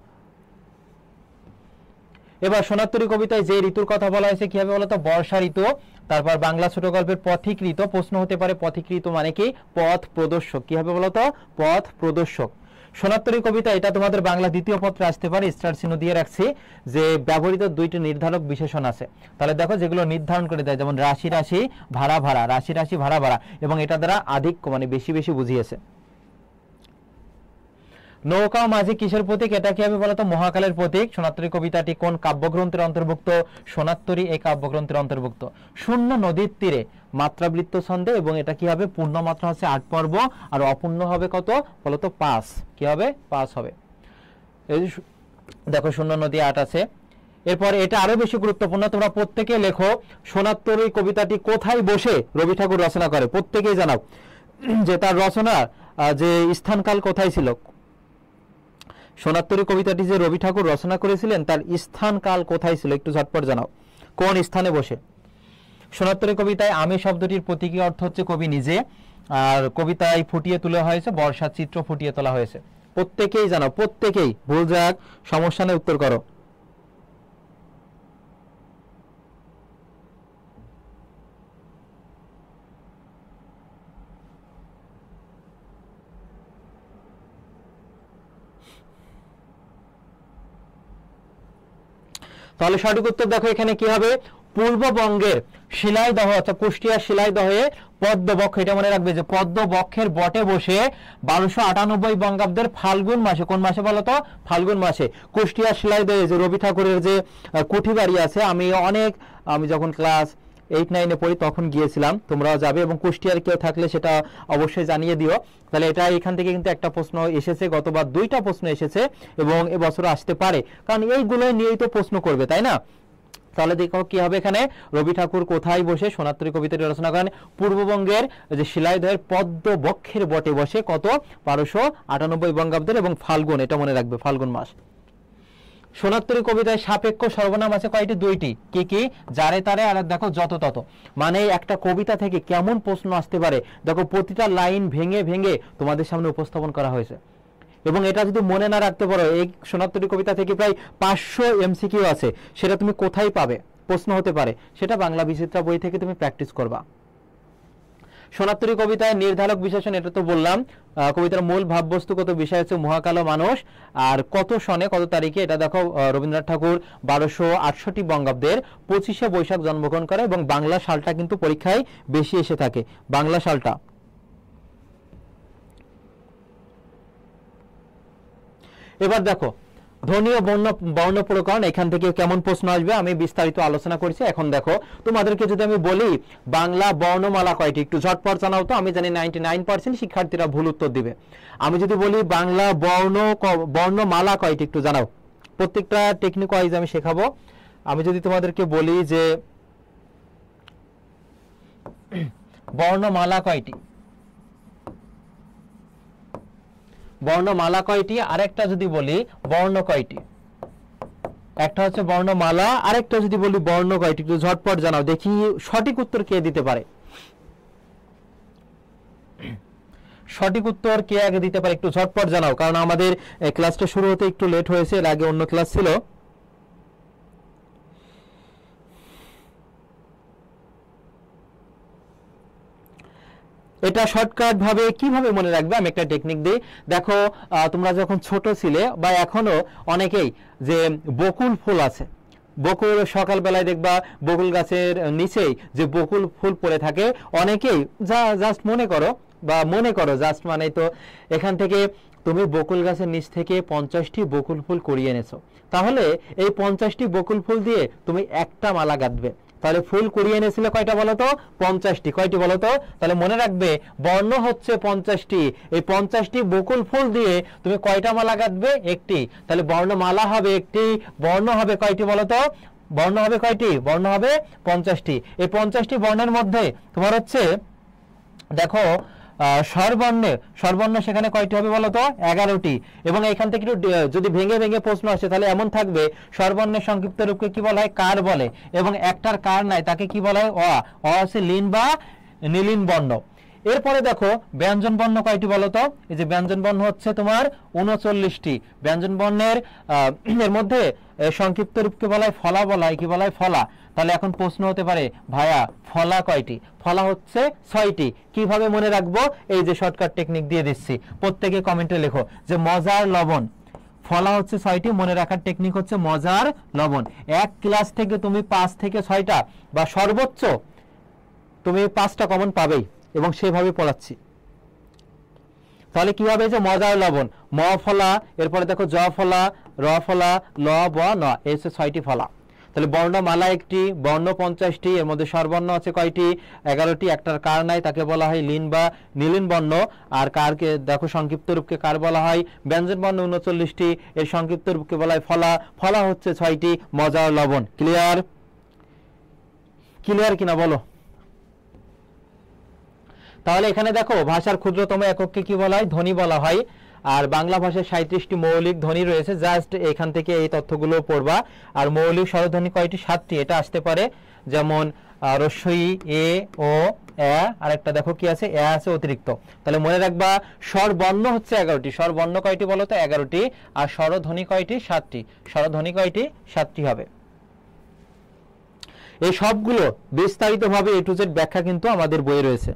এবার সোনাত্তরী কবিতায় যে ঋতুর কথা বলা হয়েছে কি হবে বলতো? বর্ষা ঋতু। তারপর বাংলা ছোট গল্পের পথিকৃত, প্রশ্ন হতে পারে পথিকৃত মানে কি? পথ প্রদর্শক। কি হবে বলতো? পথ প্রদর্শক। সোনাত্তরী কবিতা, এটা তোমাদের বাংলা দ্বিতীয় পত্রে আসতে পারে। স্টার চিহ্ন দিয়ে রাখছি যে ব্যবহৃত দুইটি নির্ধারক বিশেষণ আছে। তাহলে দেখো যেগুলো নির্ধারণ করে দেয়, যেমন রাশি রাশি, ভাড়া ভাড়া, রাশি রাশি, ভাড়া ভাড়া, এবং এটা দ্বারা আধিক্য মানে বেশি বেশি বুঝিয়েছে। নৌকা মাঝি কিসের প্রতীক? এটা কি হবে বলতো? মহাকালের প্রতীক। সোনাত্তরী কবিতাটি কোন কাব্যগ্রন্থের অন্তর্ভুক্ত? সোনাত্তরী এই কাব্যগ্রন্থের অন্তর্ভুক্ত। শূন্য নদীর তীরে মাত্রাবৃত্ত ছন্দে, এবং এটা কি হবে? পূর্ণ মাত্রা হচ্ছে 8 পর্ব, আর অপূর্ণ হবে কত বলতো? 5। কি হবে? 5 হবে। এই দেখো শূন্য নদী 8 আছে। এরপর এটা আরো বেশি গুরুত্বপূর্ণ, তোমরা প্রত্যেকে লেখো সোনাত্তরী কবিতাটি কোথায় বসে রবি ঠাকুর রচনা করে? প্রত্যেকেই জানাও যে তার রচনা যে স্থানকাল কোথায় ছিল। সোনাত্তরী কবিতাটি যে রবি ঠাকুর রচনা করেছিলেন তার স্থান কাল কোথায় ছিল? একটু ঝটপট জানাও, কোন স্থানে বসে। সোনাত্তরী কবিতায় আমি শব্দটির প্রতীকী অর্থ হচ্ছে কবি নিজে, আর কবিতায় ফুটিয়ে তোলা হয়েছে বর্ষার চিত্র ফুটিয়ে তোলা হয়েছে। প্রত্যেকেই জানাও, প্রত্যেকেই। ভুল যাক, সমস্যা নেই, উত্তর করো। তাহলে সঠিক উত্তর দেখো এখানে কি হবে? পূর্ববঙ্গের শিলাইদহ, অর্থাৎ কুষ্টিয়ার শিলাইদহে পদ্মবক্ষ, এটা মনে রাখবে যে পদ্মবক্ষের বটে বসে 1298 বঙ্গাব্দের ফাল্গুন মাসে, কোন মাসে বলতো? ফাল্গুন মাসে কুষ্টিয়ার শিলাইদহে যে রবি ঠাকুরের যে কুঠি বাড়ি আছে, আমি যখন ক্লাস 8-9-এ পড়ি তখন গিয়েছিলাম, তোমরাও যাবে, এবং কুষ্টিয়ার কেউ থাকলে সেটা অবশ্যই জানিয়ে দিও। তাহলে এটা এখান থেকে কিন্তু একটা প্রশ্ন এসেছে, গতবার 2টা প্রশ্ন এসেছে, এবং এবছর আসতে পারে, কারণ এইগুলো নিয়েই তো প্রশ্ন করবে, তাই না? তাহলে দেখো কি হবে এখানে? রবি ঠাকুর কোথায় বসে সোনাত্তরী কবিতাটি রচনা করেন? পূর্ববঙ্গের যে শিলাইদহের পদ্মবক্ষের বটে বসে, কত? 1298 বঙ্গাব্দের, এবং ফাল্গুন, এটা মনে রাখবে, ফাল্গুন মাস। সোনাত্তরী কবিতায় সাপেক্ষ সর্বনাম আছে কয়টি? 2টি। কি কি? যারে তারে, আর দেখো যত তত। মানে একটা কবিতা থেকে কেমন প্রশ্ন আসতে পারে দেখো, প্রতিটা লাইন ভেঙে ভেঙে তোমাদের সামনে উপস্থাপন করা হয়েছে। এবং এটা যদি মনে না রাখতে পারো, এই সোনাত্তরী কবিতা থেকে প্রায় 500 এমসিকিউ আছে, সেটা তুমি কোথায় পাবে? প্রশ্ন হতে পারে, সেটা বাংলা বিচিত্রা বই থেকে তুমি প্র্যাকটিস করবা। সোনাত্তরী কবিতায় নির্ধারক বিশেষণ, এটা তো বললাম। কবিতার মূল ভাববস্তু কত? বিষয় হচ্ছে মহাকালো মানুষ। আর কত সনে, কত তারিখে? এটা দেখো রবীন্দ্রনাথ ঠাকুর 1268 বঙ্গাব্দের 25শে বৈশাখ জন্মগ্রহণ করে, এবং বাংলা সালটা কিন্তু পরীক্ষায় বেশি এসে থাকে, বাংলা সালটা। এবার দেখো ধ্বনি ও বর্ণ প্রকরণ এখান থেকে কেমন প্রশ্ন আসবে আমি বিস্তারিত আলোচনা করেছি। এখন দেখো তোমাদেরকে যদি আমি বলি বাংলা বর্ণমালা কয়টি, একটু ঝটপট জানাও তো। আমি জানি 99% শিক্ষার্থীরা ভুল উত্তর দিবে। আমি যদি বলি বাংলা বর্ণমালা কয়টি, একটু জানাও। প্রত্যেকটা টেকনিক ওয়াইজ আমি শেখাবো। আমি যদি তোমাদেরকে বলি যে বর্ণমালা কয়টি, বর্ণমালা কয়টি, আরেকটা যদি বলি বর্ণ কয়টি। একটা হচ্ছে বর্ণমালা, আরেকটা যদি বলি বর্ণ কয়টি, একটু ঝটপট জানাও দেখি সঠিক উত্তর কে দিতে পারে। সঠিক উত্তর কে আগে দিতে পারে একটু ঝটপট জানাও, কারণ আমাদের ক্লাসটা শুরু হতে একটু লেট হয়েছে, এর আগে অন্য ক্লাস ছিল। এটা শর্টকাট ভাবে কিভাবে মনে রাখবে আমি একটা টেকনিক দিই। দেখো তোমরা যখন ছোট ছিলে বা এখনো অনেকেই যে বকুল ফুল আছে, বকুল সকালবেলায় দেখবা বকুল গাছের নিচেই যে বকুল ফুল পড়ে থাকে, অনেকেই জাস্ট মনে করো জাস্ট মানে তো এখান থেকে তুমি বকুল গাছের নিচ থেকে 50টি বকুল ফুল কুড়িয়ে এনেছো, তাহলে এই 50টি বকুল ফুল দিয়ে তুমি একটা মালা গাঁথবে। তাহলে ফুল কুড়িয়ে এনেছিল কয়টা বলো তো? 50টি। কয়টি বলো তো? তাহলে মনে রাখবে বর্ণ হচ্ছে 50টি, এই 50টি বকুল ফুল দিয়ে তুমি কয়টা মালা গাঁথবে? একটি। তাহলে বর্ণমালা হবে একটি, বর্ণ হবে কয়টি বলো তো? বর্ণ হবে কয়টি? বর্ণ হবে 50টি। এই 50টি বর্ণের মধ্যে তোমার হচ্ছে দেখো স্বরবর্ণ সেখানে কয়টি হবে বলো তো? 11টি। এবং এখান থেকে একটু যদি ভেঙে ভেঙে প্রশ্ন আসে তাহলে এমন থাকবে স্বরবর্ণের সংক্ষিপ্ত রূপকে কি বলা হয়? কার বলে। এবং একটার কার নাই তাকে কি বলা হয়? অ আছে লিন বা নীলিন বর্ণ। এরপরে দেখো ব্যঞ্জন বর্ণ কয়টি বলো তো? এই যে ব্যঞ্জন বর্ণ হচ্ছে তোমার 39টি। ব্যঞ্জন বর্ণের এর মধ্যে সংক্ষিপ্ত রূপকে বলা হয় ফলা, বলা হয় কি বলা হয়? ফলা। তাহলে এখন প্রশ্ন হতে পারে ভাইয়া ফলা কয়টি? ফলা হচ্ছে 6টি। কিভাবে মনে রাখবো? এই যে শর্টকাট টেকনিক দিয়ে দিচ্ছি, প্রত্যেকে কমেন্টে লেখো যে মজার লবণ। ফলা হচ্ছে 6টি, মনে রাখার টেকনিক হচ্ছে মজার লবণ। এক ক্লাস থেকে তুমি 5 থেকে 6টা বা সর্বোচ্চ তুমি 5টা কমন পাবেই, এবং সেভাবে পড়াচ্ছি। তাহলে কি হবে? যে মজার লবণ, ম ফলা, এরপরে দেখো জ ফলা, র ফলা, ল ব ন, এই হচ্ছে 6টি ফলা। তাহলে বর্ণমালা একটি, বর্ণ 50টি, এর মধ্যে স্বরবর্ণ আছে কয়টি? 11টি। একটার কার নাই তাকে বলা হয় লিন বা নীলিন বর্ণ। আর কারকে দেখো সংক্ষিপ্ত রূপকে কার বলা হয়? ব্যঞ্জন বর্ণ 39টি, এর সংক্ষিপ্ত রূপকে বলা হয় ফলা। ফলা হচ্ছে 6টি, মজার লবণ। ক্লিয়ার? ক্লিয়ার কিনা বলো? তাহলে এখানে দেখো ভাষার ক্ষুদ্রতম একককে কি বলা হয়? ধ্বনি বলা হয়। আর বাংলা ভাষায় 37টি মৌলিক ধ্বনি রয়েছে, জাস্ট এখান থেকে এই তথ্যগুলো পড়বা। আর মৌলিক স্বরধ্বনি কয়টি? 7টি। এটা আসতে পারে, যেমন রস্বই, এ, ও, এ, আর একটা দেখো কি আছে? এ আছে অতিরিক্ত। তাহলে মনে রাখবা স্বরবর্ণ হচ্ছে 11টি। স্বরবর্ণ কয়টি বলো তো? 11টি। আর স্বরধ্বনি কয়টি? 7টি। স্বরধ্বনি কয়টি? 7টি হবে। এই সবগুলো বিস্তারিতভাবে এ টু জেড ব্যাখ্যা কিন্তু আমাদের বইয়ে রয়েছে।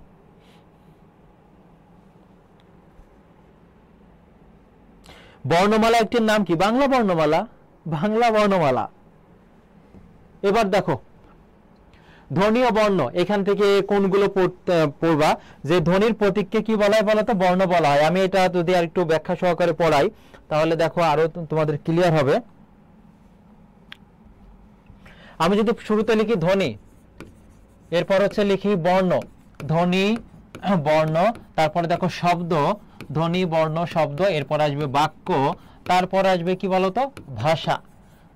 বর্ণমালা একটির নাম কি? বাংলা বর্ণমালা। বাংলা বর্ণমালা। এবার দেখো ধ্বনি ও বর্ণ, এখান থেকে কোনগুলো পড়বা? যে ধ্বনির প্রতীককে কি বলা হয় বলতো? বর্ণ বলা হয়। আমি এটা যদি আর একটু ব্যাখ্যা সহকারে পড়াই তাহলে দেখো আরো তোমাদের ক্লিয়ার হবে। আমি যদি শুরুতে লিখি ধ্বনি, এরপর হচ্ছে লিখি বর্ণ, ধ্বনি বর্ণ, তারপরে দেখো শব্দ, ধ্বনি বর্ণ শব্দ, এরপর আসবে বাক্য, তারপর আসবে কি বলতো? ভাষা।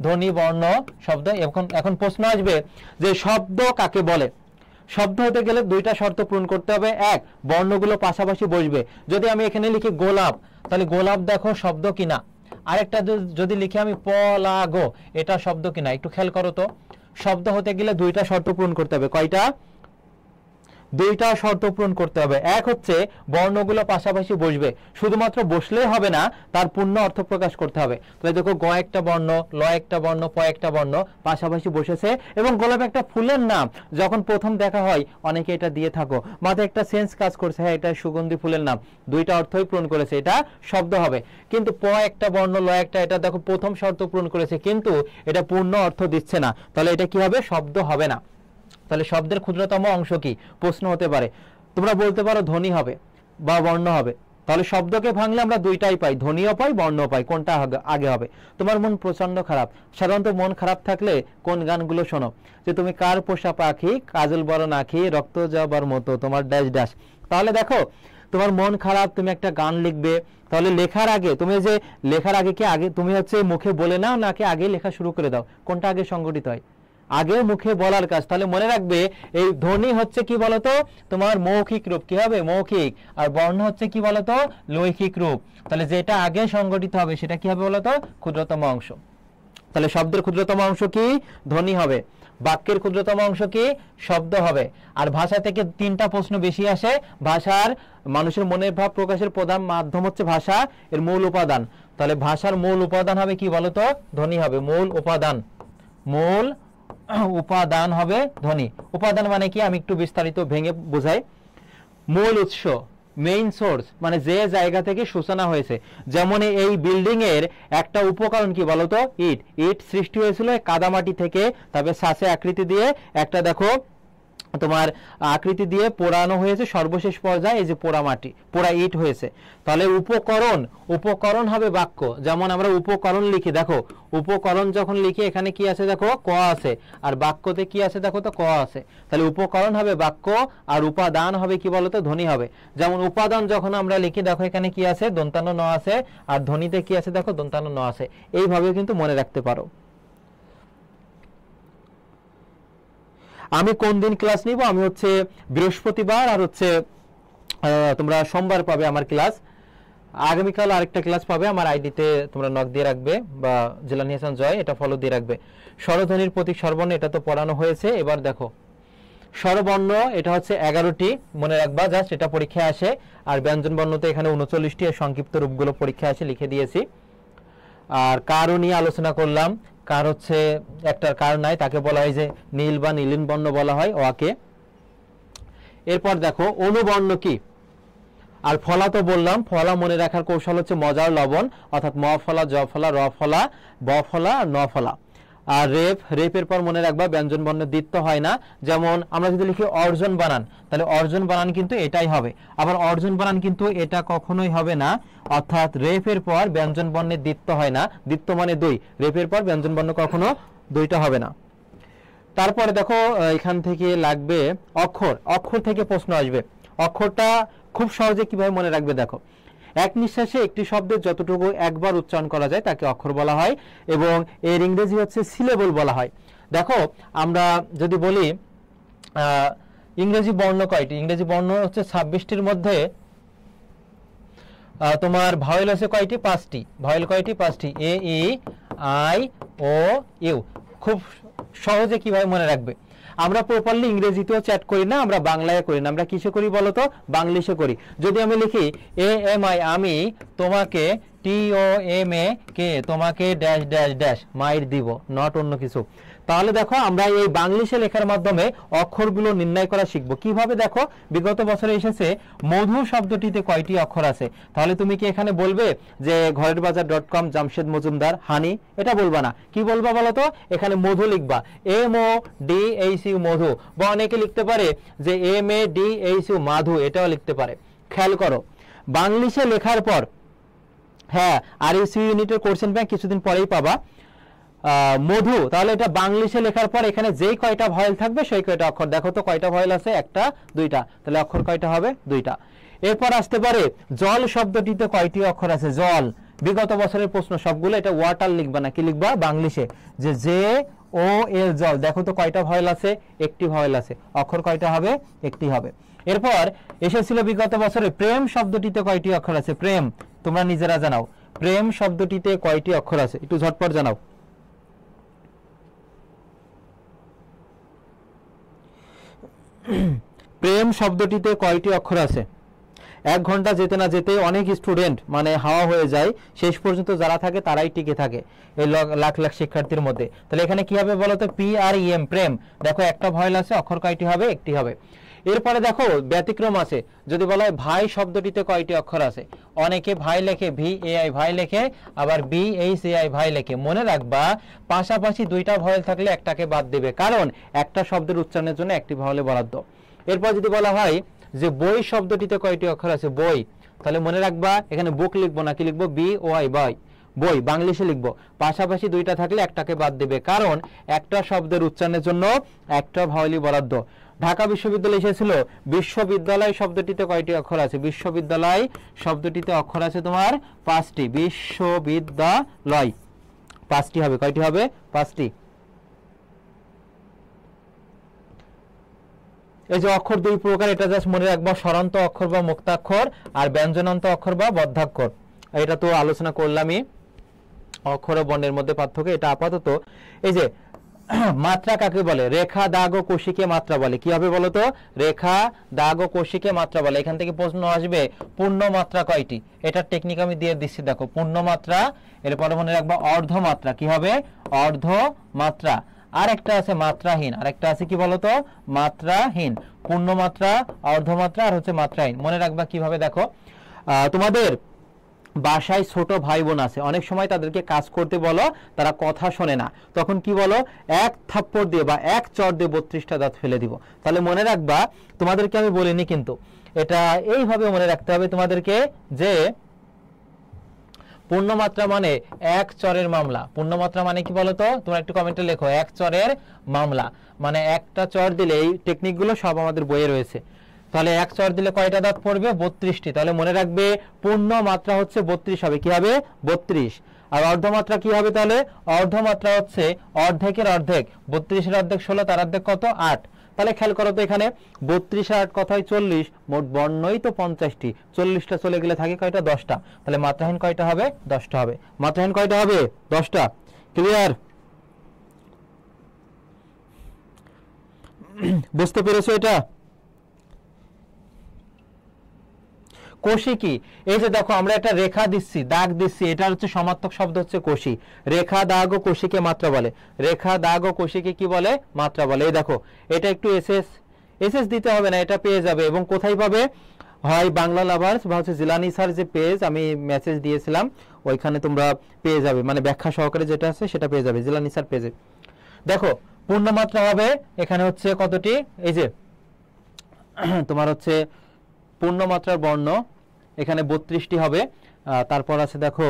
ধ্বনি বর্ণ শব্দ। এখন প্রশ্ন আসবে যে শব্দ কাকে বলে? শব্দ হতে গেলে দুইটা শর্ত পূরণ করতে হবে। এক, বর্ণগুলো পাশাপাশি বসবে। যদি আমি এখানে লিখি গোলাপ, তাহলে গোলাপ দেখো শব্দ কিনা। আরেকটা যদি লিখি আমি পলাগ, এটা শব্দ কিনা? একটু খেয়াল করো তো। শব্দ হতে গেলে দুইটা শর্ত পূরণ করতে হবে। কয়টা? দুইটা শর্ত পূরণ করতে হবে। এক হচ্ছে বর্ণগুলো পাশাপাশি বসবে, শুধুমাত্র বসলেই হবে না, তার পূর্ণ অর্থ প্রকাশ করতে হবে। তাহলে দেখো গ একটা বর্ণ, ল একটা বর্ণ, প একটা বর্ণ পাশাপাশি বসেছে। এবং গোলাপ একটা ফুলের নাম, যখন প্রথম দেখা হয় অনেকে এটা দিয়ে থাকো, মাথায় একটা সেন্স কাজ করছে, হ্যাঁ এটা সুগন্ধি ফুলের নাম, দুইটা অর্থই পূরণ করেছে, এটা শব্দ হবে। কিন্তু প একটা বর্ণ, ল একটা, এটা দেখো প্রথম শর্ত পূরণ করেছে কিন্তু এটা পূর্ণ অর্থ দিচ্ছে না, তাহলে এটা কি হবে? শব্দ হবে না। তাহলে শব্দের ক্ষুদ্রতম অংশ কি? প্রশ্ন হতে পারে। তোমরা বলতে পারো ধ্বনি হবে বা বর্ণ হবে, তাহলে শব্দকে ভাঙলে আমরা দুইটাই পাই, ধ্বনিও পাই বর্ণও পাই। কোনটা আগে হবে? তোমার মন প্রচন্ড খারাপ, সাধারণত মন খারাপ থাকলে কোন গানগুলো শোনো? যে তুমি কার পোষা পাখি, কাজল বড় নাখি, রক্ত যাবার মতো তোমার ড্যাশ ড্যাশ। তাহলে দেখো তোমার মন খারাপ, তুমি একটা গান লিখবে, তাহলে লেখার আগে তুমি যে লেখার আগে কি আগে তুমি হচ্ছে মুখে বলে নাও নাকি আগে লেখা শুরু করে দাও? কোনটা আগে সংগঠিত হয়? আগে মুখে বলার কাজ। তাহলে মনে রাখবে এই ধ্বনি হচ্ছে কি বলতো তোমার মৌখিক রূপ, কি হবে? মৌখিক। আর বর্ণ হচ্ছে কি বলতো লৈখিক রূপ। তাহলে যেটা আগে সংগঠিত হবে সেটা কি হবে বলতো? ক্ষুদ্রতম অংশ। তাহলে শব্দের ক্ষুদ্রতম অংশ কি? ধ্বনি হবে। বাক্যের ক্ষুদ্রতম অংশ কি? শব্দ হবে। আর ভাষা থেকে তিনটা প্রশ্ন বেশি আসে। ভাষার মানুষের মনের ভাব প্রকাশের প্রধান মাধ্যম হচ্ছে ভাষা, এর মূল উপাদান। তাহলে ভাষার মূল উপাদান হবে কি বলতো? ধ্বনি হবে। মূল উপাদান, মূল উপাদান হবে ধ্বনি। উপাদান মানে কি আমি একটু বিস্তারিত ভেঙে বোঝাই। মূল উৎস, মেইন সোর্স, মানে যে জায়গা থেকে সূচনা হয়েছে। যেমন এই বিল্ডিং এর একটা উপকরণ কি বলতো? ইট। ইট সৃষ্টি হয়েছিল কাদামাটি থেকে, তবে শ্বাসে আকৃতি দিয়ে একটা দেখো তোমার আকৃতি দিয়ে পোড়ানো হয়েছে, সর্বশেষ পর্যায়ে এই যে পোড়া মাটি, পোড়া ইট হয়েছে। তাহলে উপকরণ, উপকরণ হবে বাক্য। যেমন আমরা উপকরণ লিখি, দেখো উপকরণ যখন লিখি এখানে কি আছে দেখো? ক আছে। আর বাক্যতে কি আছে দেখো তো? ক আছে। তাহলে উপকরণ হবে বাক্য, আর উপাদান হবে কি বলতো? ধ্বনি হবে। যেমন উপাদান যখন আমরা লিখি দেখো এখানে কি আছে? দন্তান্ন ন আছে। আর ধ্বনিতে কি আছে দেখো? দন্তান্ন ন আছে। এইভাবে কিন্তু মনে রাখতে পারো। আমি কোন দিন ক্লাস নিব? আমি হচ্ছে বৃহস্পতিবার, আর হচ্ছে তোমরা সোমবার পাবে আমার ক্লাস। আগামীকাল আরেকটা ক্লাস পাবে আমার আইডিতে, তোমরা নক দিয়ে রাখবে বা জিলানি হাসান জয় এটা ফলো দিয়ে রাখবে। স্বরধ্বনির প্রতীক স্বরবর্ণ এটা তো পড়ানো হয়েছে। এবার দেখো স্বরবর্ণ এটা হচ্ছে 11টি, মনে রাখবা, জাস্ট এটা পরীক্ষায় আসে। আর ব্যঞ্জন বর্ণতে এখানে 39টি, সংক্ষিপ্ত রূপগুলো পরীক্ষায় আসে, লিখে দিয়েছি। আর কারও নিয়ে আলোচনা করলাম। কার হচ্ছে একটার কার নাই, তাকে বলা হয় যে নীল বা নীলিন বর্ণ বলা হয়, ওয়াকে। এরপর দেখো অনুবর্ণ কি? আর ফলা তো বললাম, ফলা মনে রাখার কৌশল হচ্ছে মজার লবণ, অর্থাৎ ম ফলা, জ ফলা, র ফলা, ব ফলা, আর ন ফলা। আর রেপ, রেপের পর মনে রাখবা ব্যঞ্জন বর্ণ দ্বিত্ব হয় না। যেমন আমরা যদি লিখি অর্জন বানান, তাহলে অর্জন বানান কিন্তু এটাই হবে। আবার অর্জন বানান কিন্তু এটা কখনোই হবে না, অর্থাৎ রেপের পর ব্যঞ্জন বর্ণের দ্বিত্ব হয় না। দ্বিত্ব মানে দুই, রেপের পর ব্যঞ্জন বর্ণ কখনো দুইটা হবে না। তারপরে দেখো এখান থেকে লাগবে অক্ষর। অক্ষর থেকে প্রশ্ন আসবে। অক্ষরটা খুব সহজে কিভাবে মনে রাখবে দেখো, এক নিঃশ্বাসে একটি শব্দের যতটুকু একবার উচ্চারণ করা যায় তাকে অক্ষর বলা হয়, এবং এর ইংরেজি হচ্ছে সিলেবল বলা হয়। দেখো আমরা যদি বলি ইংরেজি বর্ণ কয়টি? ইংরেজি বর্ণ হচ্ছে 26টির মধ্যে তোমার ভাওয়েল আছে কয়টি? 5টি। ভাওয়েল কয়টি? 5টি। এ, ই, আই, ও, ইউ। খুব সহজে কিভাবে মনে রাখবে? আমরা প্রপারলি ইংরেজিতেও চ্যাট করি না, আমরা বাংলায় করি না। আমরা কিসে করি বলো তো? বাংলিশে করি। যদি আমি লিখি এ এম আই, আমি তোমাকে, টি ও এম এ কে, তোমাকে ড্যাশ ড্যাশ ড্যাশ মাইর দিব, নট অন্য কিছু। তাহলে দেখো আমরা এই বাংলিশে লেখার মাধ্যমে অক্ষরগুলো নির্ণয় করা শিখবো। কিভাবে দেখো, বিগত বছরে এসেছে মধু শব্দটিতে কয়টি অক্ষর আছে? তাহলে তুমি কি এখানে বলবে যে ঘরেরবাজার.com জামশেদ মজুমদার হানি? এটা বলবা না। কি বলবা বলো তো? এখানে মধু লিখবা, M O D H U Madhu. বা অনেকে লিখতে পারে যে M A D H U Madhu, এটাও লিখতে পারে। খেয়াল করো বাংলিশে লেখার পর, হ্যাঁ আর ইউসি ইউনিটের কোশ্চেন ব্যাংক কিছুদিন পরেই পাবা। মধু, তাহলে এটা বাংলিশে লেখার পর এখানে যেই কয়টা ভয়েল থাকবে সেই কয়টা অক্ষর। দেখো তো কয়টা ভয়েল আছে? একটা, দুইটা। তাহলে অক্ষর কয়টা হবে? দুইটা। এরপর আসতে পারে জল শব্দটিতে কয়টি অক্ষর আছে? জল, বিগত বছরের প্রশ্ন সবগুলো। এটা ওয়াটার লিখবা না, কি লিখবা? বাংলিশে যে জে ও এল, জল। দেখো তো কয়টা ভয়েল আছে? একটি ভয়েল আছে। অক্ষর কয়টা হবে? একটি হবে। এরপর এসেছিল বিগত বছরে প্রেম শব্দটিতে কয়টি অক্ষর আছে? প্রেম, তোমরা নিজেরা জানাও প্রেম শব্দটিতে কয়টি অক্ষর আছে? একটু ঝটপট জানাও। প্রেম শব্দটিতে কয়টি অক্ষর আছে? 1 ঘন্টা যেতে না যেতে অনেক স্টুডেন্ট মানে হাওয়া হয়ে যায়, শেষ পর্যন্ত যারা থাকে তারাই টিকে থাকে এই লাখ লাখ শিক্ষার্থীর মধ্যে। তাহলে এখানে কি হবে বলো তো? পি আর ই এম, প্রেম। দেখো একটা ভয়েল আছে, অক্ষর কয়টি হবে? একটি হবে। এরপরে দেখো ব্যতিক্রম আছে। যদি বলা হয় ভাই শব্দটিতে কয়টি অক্ষর আছে? অনেকে ভাই লেখে ভি এ আই, ভাই লেখে, আবার বি এইচ এ আই, ভাই লেখে। মনে রাখবা পাশাপাশি দুইটা ভয়েল থাকলে একটাকে বাদ দেবে, কারণ একটা শব্দের উচ্চারণের জন্য একটি ভয়েলে বরাদ্দ। এরপর যদি বলা হয় যে বই শব্দটিতে কয়টি অক্ষর আছে? বই, তাহলে মনে রাখবা এখানে বুক লিখবো না, কি লিখবো? BOY, বই, বই বাংলিশে লিখবো। পাশাপাশি দুইটা থাকলে একটাকে বাদ দেবে, কারণ একটা শব্দের উচ্চারণের জন্য একটা ভাওয়ালই বরাদ্দ। ঢাকা বিশ্ববিদ্যালয় এসেছিল, বিশ্ববিদ্যালয় শব্দটিতে কয়টি অক্ষর আছে? বিশ্ববিদ্যালয় শব্দটিতে অক্ষর আছে তোমার 5টি। বিশ্ববিদ্যালয় 5টি হবে, কয়টি হবে? 5টি। এই যে অক্ষর দুই প্রকার, এটা জাস্ট মনে রাখবা, স্বরান্ত অক্ষর বা মুক্তাক্ষর, আর ব্যঞ্জনান্ত অক্ষর বা বদ্ধাক্ষর। এটা তো আলোচনা করলামই, অক্ষর ও বর্ণের মধ্যে পার্থক্য। এটা আপাতত এই যে মাত্রা কাকে বলে? রেখা, দাগ ও কষিকে মাত্রা বলে। কি হবে বলো তো? রেখা, দাগ ও কষিকে মাত্রা বলে। এখান থেকে প্রশ্ন আসবে পূর্ণ মাত্রা কয়টি? এটার টেকনিক আমি দিয়ে দিচ্ছি, দেখো। পূর্ণ মাত্রা, এরপরে মনে রাখবা অর্ধ মাত্রা। কি হবে? অর্ধ মাত্রা। আর একটা আছে মাত্রাহীন, আর একটা আছে কি বলতো? মাত্রাহীন। পূর্ণ মাত্রা, অর্ধমাত্রা, আর হচ্ছে মাত্রাহীন। মনে রাখবা কিভাবে, দেখো। তোমাদের বাসায় ছোট ভাই বোন আছে, অনেক সময় তাদেরকে কাজ করতে বলো, তারা কথা শোনে না, তখন কি বলো? এক থাপ্পড় দিয়ে বা এক চড় দিয়ে 32টা দাঁত ফেলে দিব। তাহলে মনে রাখবা, তোমাদেরকে আমি বলিনি কিন্তু, এটা এইভাবে মনে রাখতে হবে তোমাদেরকে, যে পূর্ণমাত্রা মানে এক চরের মামলা। পূর্ণমাত্রা মানে কি বলতো? তোমরা একটু কমেন্টে লেখো, এক চরের মামলা। মানে একটা চর দিলে, এই টেকনিকগুলো সব আমাদের বইয়ে রয়েছে। তাহলে এক চর দিলে কয়টা দাঁত পড়বে? 32টি। তাহলে মনে রাখবে পূর্ণ মাত্রা হচ্ছে 32 হবে। কি হবে? 32। আর অর্ধমাত্রা কি হবে তাহলে? অর্ধমাত্রা হচ্ছে অর্ধেকের অর্ধেক। 32-এর অর্ধেক 16, তার অর্ধেক কত? 8। তাহলে খেয়াল করো তো, এখানে 32 আর 8 কথায় 40, মোট বর্ণই তো 50টি। 40টা চলে গেলে থাকে কয়টা? 10টা। তাহলে মাত্রাহীন কয়টা হবে? 10টা হবে। মাত্রাহীন কয়টা হবে? 10টা। ক্লিয়ার? বুঝতে পেরেছো এটা? কোষী কি? এই যে দেখো, আমরা একটা রেখা দিচ্ছি, দাগ দিচ্ছি, এটা হচ্ছে সমার্থক শব্দ, হচ্ছে কোষী। রেখা, দাগ ও কোষীকে মাত্রা বলে। রেখা, দাগ ও কোষীকে কি বলে? মাত্রা বলে। এই দেখো, এটা একটু এসএস দিতে হবে না, এটা পেয়ে যাবে। এবং কোথায় পাবে? হয় বাংলা লাভার্স বা হচ্ছে জিলানি স্যার যে পেজ আমি মেসেজ দিয়েছিলাম, ওইখানে তোমরা পেয়ে যাবে, মানে ব্যাখ্যা সহকারে যেটা আছে সেটা পেয়ে যাবে জিলানি স্যার পেজে। দেখো, পূর্ণমাত্রা হবে এখানে হচ্ছে কতটি? এই যে তোমার হচ্ছে পূর্ণমাত্রার বর্ণ এখানে 32টি হবে। তারপর আছে দেখো,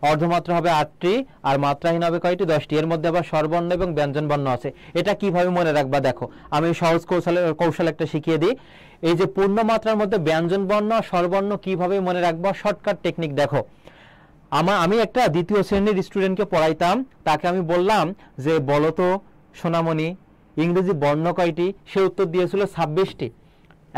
অর্ধমাত্রা হবে 8টি, আর মাত্রাহীন হবে কয়টি? 10টি। এর মধ্যে আবার স্বরবর্ণ এবং ব্যঞ্জন বর্ণ আছে। এটা কিভাবে মনে রাখবা? দেখো, আমি সহজ কৌশল একটা শিখিয়ে দিই। এই যে পূর্ণমাত্রার মধ্যে ব্যঞ্জন বর্ণ আর স্বরবর্ণ কিভাবে মনে রাখবা, শর্টকাট টেকনিক দেখো। আমি একটা দ্বিতীয় শ্রেণীর স্টুডেন্টকে পড়াইতাম, তাকে আমি বললাম যে বলো তো সোনামণি, ইংরেজি বর্ণ কয়টি? সে উত্তর দিয়েছিল 26টি।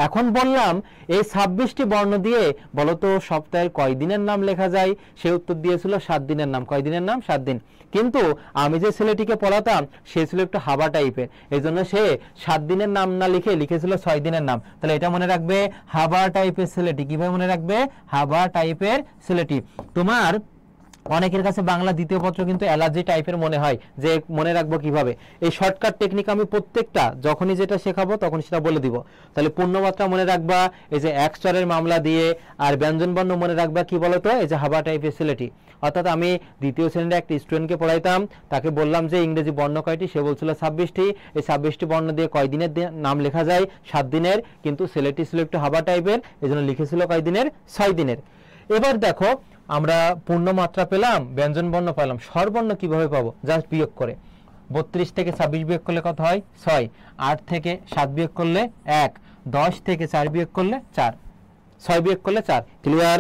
এখন বললাম এই 26টি বর্ণ দিয়ে বলতো সপ্তাহের কয় দিনের নাম লেখা যায়? সে উত্তর দিয়েছিল 7 দিনের নাম। কয় দিনের নাম? 7 দিন। কিন্তু আমি যে ছেলেটিকে পড়াতাম সে ছিল একটু হাবা টাইপের, এই জন্য সে 7 দিনের নাম না লিখে লিখেছিল 6 দিনের নাম। তাহলে এটা মনে রাখবে, হাবা টাইপের ছেলেটি। কিভাবে মনে রাখবে? হাবা টাইপের ছেলেটি। তোমার অনেকের কাছে বাংলা দ্বিতীয় পত্র কিন্তু অ্যালার্জি টাইপের মনে হয়, যে মনে রাখবো কিভাবে? এই শর্টকাট টেকনিক আমি প্রত্যেকটা যখনই যেটা শেখাবো তখন সেটা বলে দিব। তাহলে পূর্ণমাত্রা মনে রাখবা এই যে এক চরের মামলা দিয়ে, আর ব্যঞ্জন বর্ণ মনে রাখবা কি বলতো? এই যে হাবা টাইপের ছেলেটি। অর্থাৎ আমি দ্বিতীয় শ্রেণীর একটা স্টুডেন্টকে পড়াইতাম, তাকে বললাম যে ইংরেজি বর্ণ কয়টি? সে বলছিল 26টি। এই 26টি বর্ণ দিয়ে কয় দিনের নাম লেখা যায়? 7 দিনের। কিন্তু ছেলেটি ছিল একটু হাবা টাইপের, এই জন্য লিখেছিল কয় দিনের? 6 দিনের। এবার দেখো, আমরা পূর্ণমাত্রা পেলাম, ব্যঞ্জন বর্ণ পেলাম, স্বরবর্ণ কিভাবে পাবো? জাস্ট বিয়োগ করে। 32 থেকে 26 বিয়োগ করলে কত হয়? 6। 8 থেকে 7 বিয়োগ করলে 1। 10 থেকে 4 বিয়োগ করলে 4। 6 বিয়োগ করলে 4। ক্লিয়ার?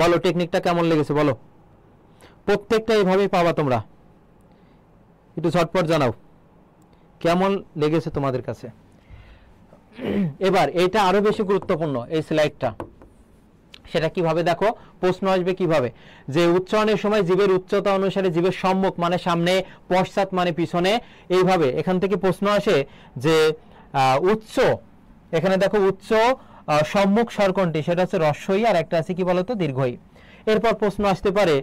বলো টেকনিকটা কেমন লেগেছে বলো? প্রত্যেকটা এইভাবেই পাবা তোমরা, একটু ঝটপট জানাও কেমন লেগেছে তোমাদের কাছে। এবার এটা আরো বেশি গুরুত্বপূর্ণ, এই স্লাইডটা। সেটা কিভাবে দেখো, প্রশ্ন আসবে কিভাবে? যে উচ্চারণের সময় জীবের উচ্চতা অনুসারে জীবের সম্মুখ মানে সামনে, পশ্চাৎ মানে পিছনে, এইভাবে এখান থেকে প্রশ্ন আসে যে উচ্চ, এখানে দেখো উচ্চ সম্মুখ স্বর কোনটি? সেটা হচ্ছে হ্রস্বই, আর একটা আছে কি বলতো? দীর্ঘই। এরপর প্রশ্ন আসতে পারে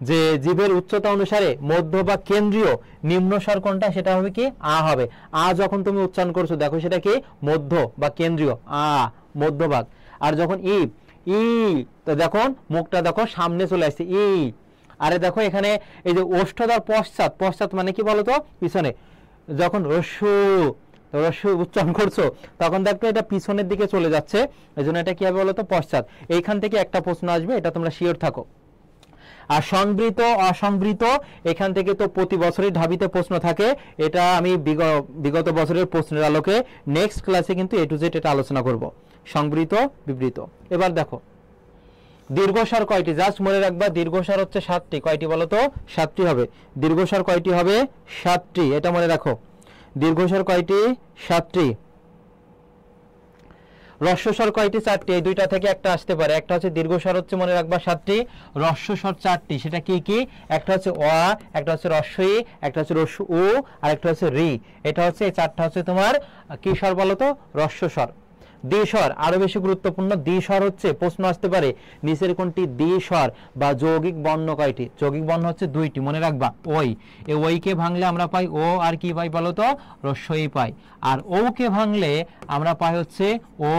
যে জীবের উচ্চতা অনুসারে মধ্য বা কেন্দ্রীয় নিম্ন স্বর কোনটা? সেটা হবে কি? আ হবে। আ যখন তুমি উচ্চারণ করছো দেখো সেটা কি? মধ্য বা কেন্দ্রীয়, আ মধ্যভাগ। আর যখন ই তো দেখুন মুখটা দেখো সামনে চলে আসছে, ই। আরে দেখো এখানে এই যে ওষ্ঠদার পশ্চাৎ, পশ্চাৎ মানে কি বলতো? পিছনে। যখন রস্যু, রস্যই উচ্চারণ করছো, তখন দেখবে এটা পিছনের দিকে চলে যাচ্ছে, এই জন্য এটা কি হবে বলতো পশ্চাৎ। এইখান থেকে একটা প্রশ্ন আসবে, এটা তোমরা শিওর থাকো। আর সংবৃত অসংবৃত এখান থেকে তো প্রতি বছরই ঢাবিতে প্রশ্ন থাকে, এটা আমি বিগত বছরের প্রশ্নের আলোকে নেক্সট ক্লাসে কিন্তু A to Z এটা আলোচনা করব, সংবৃত বিবৃত। এবার দেখো দীর্ঘস্বর কয়টি, জাস্ট মনে রাখবা দীর্ঘস্বর হচ্ছে 7টি। কয়টি বলো তো? 7টি হবে। দীর্ঘস্বর কয়টি হবে? 7টি, এটা মনে রাখো। দীর্ঘস্বর কয়টি? 7টি। হ্রস্বস্বর কয়টি? 4টি। এই দুইটা থেকে একটা আসতে পারে, একটা হচ্ছে দীর্ঘস্বর হচ্ছে মনে রাখবা 7টি, হ্রস্বস্বর 4টি। সেটা কি কি? একটা হচ্ছে অ, একটা হচ্ছে হ্রস্বই, একটা হচ্ছে হ্রস্ব উ, আর একটা হচ্ছে রি। এটা হচ্ছে এই 4টা হচ্ছে তোমার কি স্বর বলো তো? হ্রস্বস্বর। দ্বিস্বর আরো বেশি গুরুত্বপূর্ণ। দ্বিস্বর হচ্ছে প্রশ্ন আসতে পারে নিচের কোনটি দ্বিস্বর বা যৌগিক বর্ণ কয়টি? যৌগিক বর্ণ হচ্ছে 2টি, মনে রাখবা। ওই এই ওইকে ভাঙলে আমরা পাই ও, আর কি পাই বলো তো? হ্রস্বই পাই। আর ওকে ভাঙলে আমরা পাই হচ্ছে ও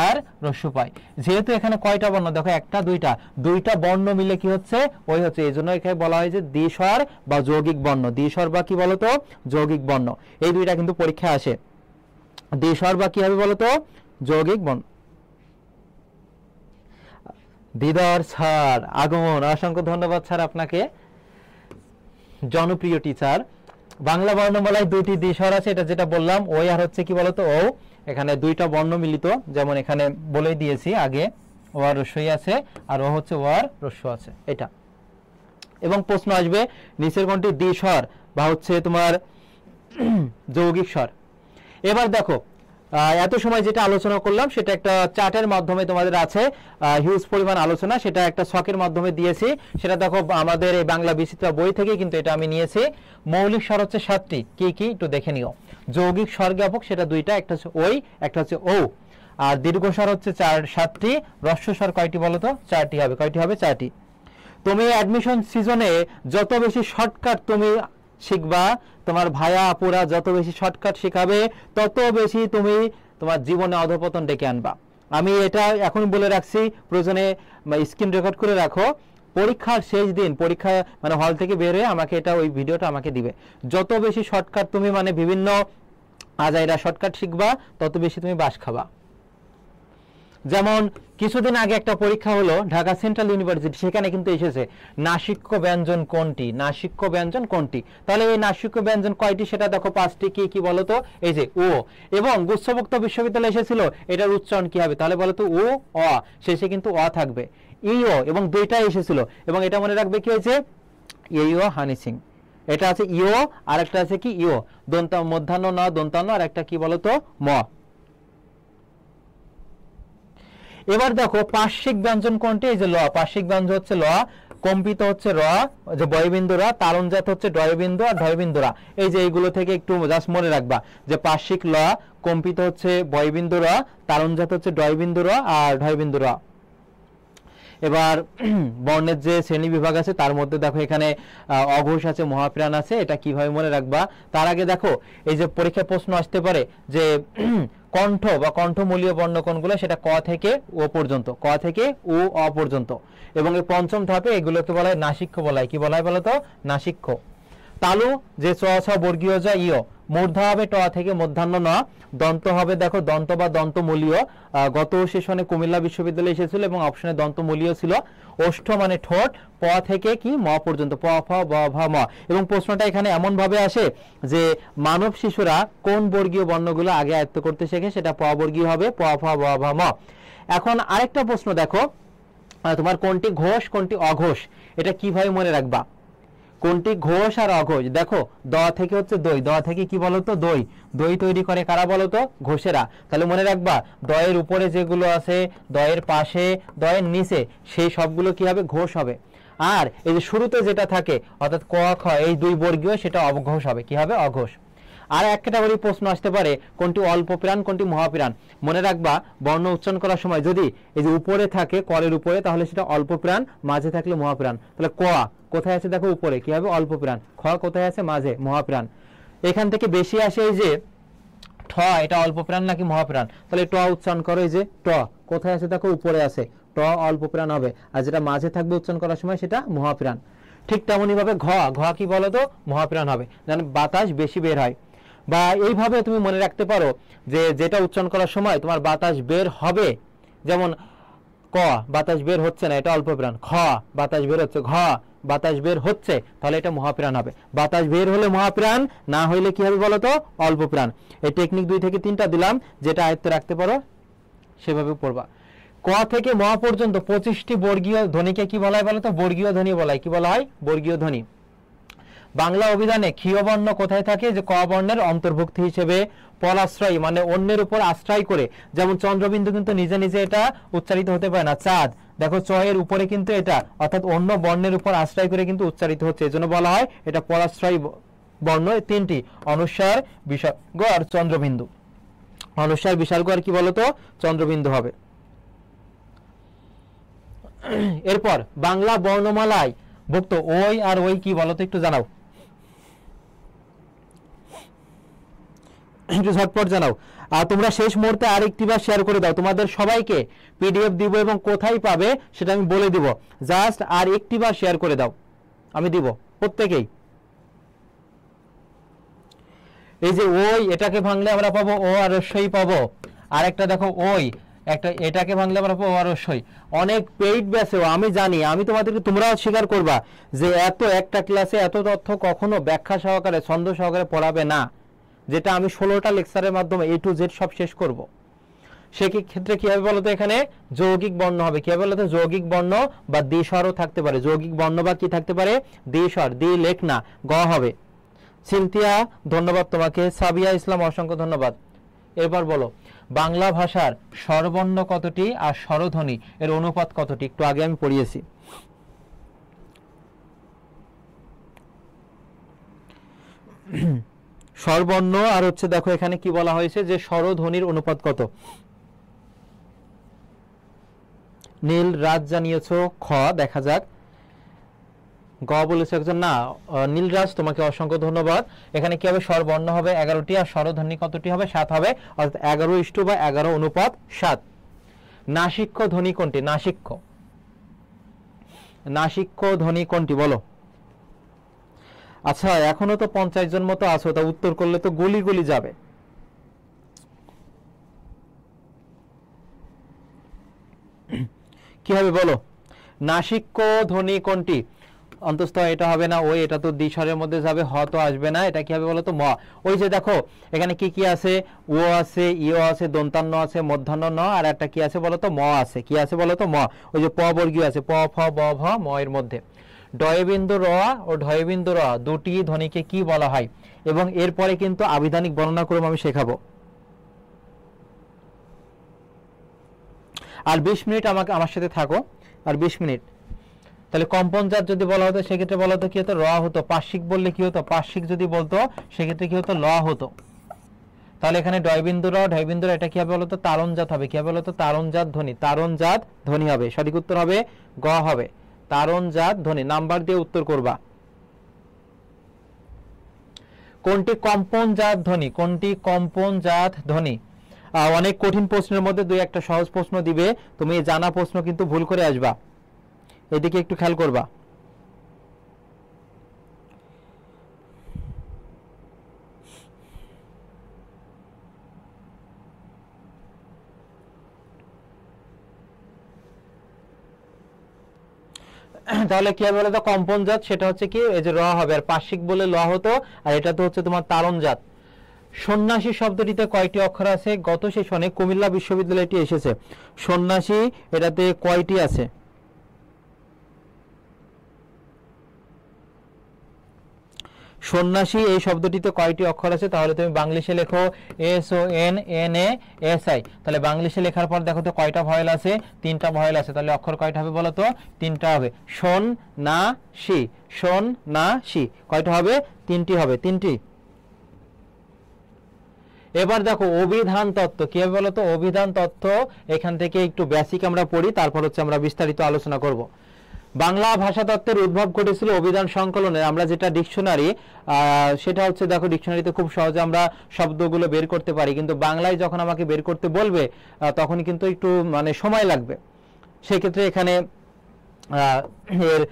আর হ্রস্ব পাই। যেহেতু এখানে কয়টা বর্ণ দেখো, একটা দুইটা বর্ণ মিলে কি হচ্ছে? ওই হচ্ছে। এই জন্য এখানে বলা হয় যে দ্বিস্বর বা যৌগিক বর্ণ। দ্বিস্বর বা কি বলতো? যৌগিক বর্ণ। এই দুইটা কিন্তু পরীক্ষা আসে। দ্বিস্বর বা কি হবে বলতো? যৌগিক বর্ণ। দিদার স্যার আগমন, অসংখ্য ধন্যবাদ স্যার আপনাকে, জনপ্রিয় টিচার। বাংলা বর্ণমালায় 2টি দ্বিস্বর আছে, এটা যেটা বললাম ওই আর হচ্ছে কি বলতো ও। এখানে 2টা বর্ণ মিলিত, যেমন এখানে বলে দিয়েছি আগে, ও আর রস্বই আছে, আর ও হচ্ছে ও আর হ্রস্ব আছে, এটা। এবং প্রশ্ন আসবে নিচের কোনটি দ্বিস্বর বা হচ্ছে তোমার যৌগিক স্বর। এবার দেখো এত সময় যেটা আলোচনা করলাম সেটা একটা চার্টের মাধ্যমে তোমাদের আছে, হিউজ পরিমাণ আলোচনা, সেটা একটা ছকের মাধ্যমে দিয়েছি। সেটা দেখো আমাদের এই বাংলা বিচিত্রা বই থেকে কিন্তু এটা আমি নিয়েছি। মৌলিক স্বর হচ্ছে 7টি, কি কি একটু দেখে নিও। যৌগিক স্বর জ্ঞাপক সেটা 2টা, একটা হচ্ছে ওই, একটা হচ্ছে ও। আর দীর্ঘস্বর হচ্ছে 7টি। হ্রস্বস্বর কয়টি বলো তো? 4টি হবে। কয়টি হবে? 4টি। তুমি অ্যাডমিশন সিজনে যত বেশি শর্টকাট তুমি শিখবা, তোমার ভাইয়া আপুরা যত বেশি শর্টকাট শেখাবে, তত বেশি তুমি তোমার জীবনে অধঃপতন ডেকে আনবা। আমি এটা এখন বলে রাখছি, প্রয়োজনে স্ক্রিন রেকর্ড করে রাখো। পরীক্ষার শেষ দিন, পরীক্ষা মানে হল থেকে বের হয়ে আমাকে এটা ওই ভিডিওটা আমাকে দিবে। যত বেশি শর্টকাট তুমি মানে বিভিন্ন আজাইরা শর্টকাট শিখবা, তত বেশি তুমি বাস খাবা। যেমন কিছুদিন আগে একটা পরীক্ষা হলো ঢাকা সেন্ট্রাল ইউনিভার্সিটি, সেখানে কিন্তু এসেছে নাসিক্য ব্যঞ্জন কোনটি? নাসিক্য ব্যঞ্জন কোনটি? তাহলে এই নাসিক্য ব্যঞ্জন কয়টি সেটা দেখো, 5টি। কি কি বলতো? এই যে ও। এবং গুচ্ছভুক্ত বিশ্ববিদ্যালয় এসেছিল, এটার উচ্চারণ কি হবে? তাহলে বলতো ও অ, শেষে কিন্তু অ থাকবে। ইও, এবং 2টা এসেছিল, এবং এটা মনে রাখবে কি হয়েছে? ইও হানি সিং। এটা আছে ইও, আর একটা আছে কি ইও, দন্ত মধ্যাহ্ন ন দন্তান্ন, আর একটা কি বলতো? ম। এবার দেখো পার্শ্বিক ব্যঞ্জন কোনটি? এই যে ল। পার্শ্বিক ব্যঞ্জন হচ্ছে ল, কম্পিত হচ্ছে র, যে বয়বিন্দু রা, তালনজাত হচ্ছে ডয়বিন্দু আর ঢয়বিন্দু রা। এই যে এইগুলো থেকে একটু জাস্ট মনে রাখবা যে পার্শ্বিক ল, কম্পিত হচ্ছে বয়বিন্দু র, তালনজাত হচ্ছে ডয়বিন্দু র আর ঢয়বিন্দু র। এবার বর্ণের যে শ্রেণী বিভাগ আছে তার মধ্যে দেখো এখানে অঘোষ আছে, মহাপ্রাণ আছে, এটা কিভাবে মনে রাখবা? তার আগে দেখো এই যে পরীক্ষা প্রশ্ন আসতে পারে যে কণ্ঠ বা কণ্ঠমূলীয় বর্ণ কোনগুলো, সেটা ক থেকে ও পর্যন্ত, ক থেকে ও অ পর্যন্ত। এবং এই পঞ্চম ধাপে এগুলোকে বলা হয় নাসিক্য, বলা হয় কি বলা হয় বলতো? নাসিক্য। তালু যে চ ছ বর্গীয় যা ইয়, মূর্ধা হবে ট থেকে মধ্যাহ্ন ন, দন্ত হবে দেখো দন্ত বা দন্তমূলীয়, গত সেশনে কুমিল্লা বিশ্ববিদ্যালয়ে এসেছিল এবং অপশনে দন্তমূলীয় ছিল। ওষ্ঠ মানে ঠোঁট, প থেকে কি ম পর্যন্ত, প ফ ব ভ ম। এবং প্রশ্নটা এখানে এমন ভাবে আসে যে মানব শিশুরা কোন বর্গীয় বর্ণগুলো আগে আয়ত্ত করতে শেখে, সেটা প বর্গীয় হবে, প ফ ব ভ ম। এখন আরেকটা প্রশ্ন দেখো, তোমার কোনটি ঘোষ কোনটি অঘোষ, এটা কিভাবে মনে রাখবা? কোনটি ঘোষ আর অঘোষ? দেখো দ থেকে হচ্ছে দই, দ থেকে কি বলতো? দই। দই তৈরি করে কারা বলতো? ঘোষেরা। তাহলে মনে রাখবা দয়ের উপরে যেগুলো আছে, দয়ের পাশে, দয়ের নিচে, সেই সবগুলো কি হবে? ঘোষ হবে। আর এই যে শুরুতে যেটা থাকে অর্থাৎ ক খ, এই 2 বর্গীয়, সেটা অঘোষ হবে। কি হবে? অঘোষ। আর এক ক্যাটাগরি প্রশ্ন আসতে পারে কোনটি অল্প প্রাণ কোনটি মহাপ্রাণ। মনে রাখবা বর্ণ উচ্চারণ করার সময় যদি এই যে উপরে থাকে করের উপরে, তাহলে সেটা অল্প প্রাণ, মাঝে থাকলে মহাপ্রাণ। তাহলে ক কোথায় আছে দেখো? উপরে, কি হবে? অল্প প্রাণ। খ কোথায় আছে? মাঝে, মহাপ্রাণ। এখান থেকে বেশি আসে এই যে ঠ, এটা অল্প প্রাণ নাকি মহাপ্রাণ? তাহলে ট উচ্চারণ করো, এই যে ট কোথায় আছে দেখো? উপরে আছে, ট অল্প প্রাণ হবে। আর যেটা মাঝে থাকবে উচ্চারণ করার সময় সেটা মহাপ্রাণ। ঠিক তেমনি ভাবে ঘ, ঘ কি বলতো? মহাপ্রাণ হবে, যেন বাতাস বেশি বের হয়। বা এইভাবে তুমি মনে রাখতে পারো যে যেটা উচ্চারণ করার সময় তোমার বাতাস বের হবে, যেমন ক বাতাস বের হচ্ছে না, এটা অল্প প্রাণ। খ বাতাস বের হচ্ছে, ঘ বাতাস বের হচ্ছে, তাহলে এটা মহাপ্রাণ হবে। বাতাস বের হলে মহাপ্রাণ, না হইলে কি হবে বলো তো, অল্প প্রাণ। এই টেকনিক 2 থেকে 3টা দিলাম, যেটা আয়ত্তে রাখতে পারো সেভাবে পড়বা। ক থেকে ম পর্যন্ত 25টি বর্গীয় ধ্বনিকে কি বলা হয় বলো তো, বর্গীয় ধ্বনি বলা হয়। কি বলা হয়? বর্গীয় ধ্বনি। বাংলা অভিধানে ক্ষীয় বর্ণ কোথায় থাকে? যে ক বর্ণের অন্তর্ভুক্তি হিসেবে পলাশ্রয়ী, মানে অন্যের উপর আশ্রয় করে। যেমন চন্দ্রবিন্দু কিন্তু নিজে নিজে এটা উচ্চারিত হতে পারে না। চাঁদ দেখো চ এর উপরে কিন্তু এটা, অর্থাৎ অন্য বর্ণের উপর আশ্রয় করে কিন্তু উচ্চারিত হচ্ছে, এজন্য বলা হয় এটা পলাশ্রয়ী বর্ণ। 3টি অনুস্বার, বিসর্গ আর চন্দ্রবিন্দু। অনুস্বার, বিসর্গ আর কি বলতো, চন্দ্রবিন্দু হবে। এরপর বাংলা বর্ণমালায় ভুক্ত ওই আর ওই কি বলতো, একটু জানাও, একটু ঝটপট জানাও। আর তোমরা শেষ মুহূর্তে আরেকটি বার শেয়ার করে দাও, তোমাদের সবাইকে পিডিএফ দিব এবং কোথায় পাবে সেটা আমি বলে দিব, জাস্ট আর একটি বার শেয়ার করে দাও, আমি দিব প্রত্যেকেই। এই যে ওই, এটাকে ভাঙলে আমরা পাবো ও আর রস্যই পাবো। আর একটা দেখো ওই, একটা এটাকে ভাঙলে আমরা পাবো ও আর রস্যই। অনেক পেইড ব্যাচেও আমি জানি, আমি তোমাদেরকে, তোমরাও স্বীকার করবা যে এত একটা ক্লাসে এত তথ্য কখনো ব্যাখ্যা সহকারে ছন্দ সহকারে পড়াবে না, যেটা আমি 16টা লেকচারের মাধ্যমে A to Z সব শেষ করব। সেক্ষেত্রে কি হবে বলতো, এখানে যৌগিক বর্ণ হবে। কি হবে বলতো, যৌগিক বর্ণ বা দ্বিস্বরও থাকতে পারে। যৌগিক বর্ণ বা কি থাকতে পারে, দ্বিস্বর। দ্বি লেখ না, গ হবে। সিনথিয়া ধন্যবাদ তোমাকে। সাবিয়া ইসলাম অসংখ্য ধন্যবাদ। এবার বলো বাংলা ভাষার স্বরবর্ণ কতটি আর স্বরধ্বনি এর অনুপাত কতটি? একটু আগে আমি পড়িয়েছি। স্বরবর্ণ আর হচ্ছে দেখো এখানে কি বলা হয়েছে যে স্বরধ্বনির অনুপাত কত। নীল রাজ জানিয়েছো খ, দেখা যাক। গ বলেছে একজন, না নীলরাজ তোমাকে অসংখ্য ধন্যবাদ। এখানে কি হবে, স্বরবর্ণ হবে 11টি আর স্বরধ্বনি কতটি হবে, 7 হবে, অর্থাৎ 11 বা 11 অনুপাত 7। নাসিক্য ধ্বনি কোনটি? নাসিক্য, নাসিক্য ধ্বনি কোনটি বলো? আচ্ছা এখনো তো 50 জন মতো আছো, তা উত্তর করলে তো গলি গলি যাবে। কি হবে বলো, নাসিক্য ধ্বনি কোনটি? অন্তস্থ এটা হবে না, ওই এটা তো দ্বিস্বরের মধ্যে যাবে, হ তো আসবে না, এটা কি হবে বলো তো, ম। ওই যে দেখো এখানে কি কি আছে, ও আছে, ইও আছে, দন্তান্ন আছে, মধ্যাহ্ন ন, আর একটা কি আছে বলো তো, ম আছে। কি আছে বলো তো, ম। ওই যে প বর্গীয় আছে, প ফ ব ভ ম এর মধ্যে। ডয়বিন্দু র ও ঢয়বিন্দু র দুটি ধ্বনিকে কি বলা হয়? এবং এরপরে কিন্তু আবিধানিক বর্ণনা ক্রম আমি শেখাবো। আর 20 মিনিট আমার সাথে থাকো, আর 20 মিনিট। তাহলে কম্পনজাত যদি বলা হতো সেক্ষেত্রে বলা হতো কি হতো, র হতো। পার্শ্বিক বললে কি হতো, পার্শ্বিক যদি বলতো সেক্ষেত্রে কি হতো, ল হতো। তাহলে এখানে ডয়বিন্দু র ঢয়বিন্দু র এটা কি হবে বলতো, তারণজাত হবে। কি হবে বলতো, তারণজাত ধ্বনি। তারণজাত ধ্বনি হবে। সঠিক উত্তর হবে গ হবে, তারণজাত ধ্বনি। নাম্বার দিয়ে উত্তর করবা। কোনটি কম্পনজাত ধ্বনি? কোনটি কম্পনজাত ধ্বনি? অনেক কঠিন প্রশ্নের মধ্যে 2-1টা সহজ প্রশ্ন দিবে, তুমি জানা প্রশ্ন কিন্তু ভুল করে আসবা, এদিকে একটু খেয়াল করবা। তাহলে কি হবে বলতো, কম্পনজাত সেটা হচ্ছে কি, এই যে র হবে, আর পার্শ্বিক বলে ল হতো, আর এটা তো হচ্ছে তোমার তারণজাত। সন্ন্যাসী শব্দটিতে কয়টি অক্ষর আছে? গত সেশনে কুমিল্লা বিশ্ববিদ্যালয়টি এসেছে। সন্ন্যাসী এটাতে কয়টি আছে? সন্ন্যাসী এই শব্দটিতে কয়টি অক্ষর আছে? তাহলে তুমি বাংলিশে লেখো SONNASI। তাহলে বাংলিশে লেখার পর দেখো তো কয়টা ভয়েল আছে? 3টা ভয়েল আছে। তাহলে অক্ষর কয়টা হবে বলো তো? 3টা হবে। শোন না শি, শোন না শি, কয়টা হবে? 3টি হবে, 3টি। এবার দেখো অভিধান তত্ত্ব কি হবে বলো তো, অভিধান তত্ত্ব। এখান থেকে একটু বেসিক আমরা পড়ি, তারপর হচ্ছে আমরা বিস্তারিত আলোচনা করব। বাংলা ভাষা তত্ত্বের উদ্ভব ঘটেছিল অভিধান সংকলনে। আমরা যেটা ডিকশনারি, সেটা হচ্ছে দেখো ডিকশনারিতে খুব সহজে আমরা শব্দগুলো বের করতে পারি, কিন্তু বাংলায় যখন আমাকে বের করতে বলবে তখন কিন্তু একটু মানে সময় লাগবে। সেক্ষেত্রে এখানে এর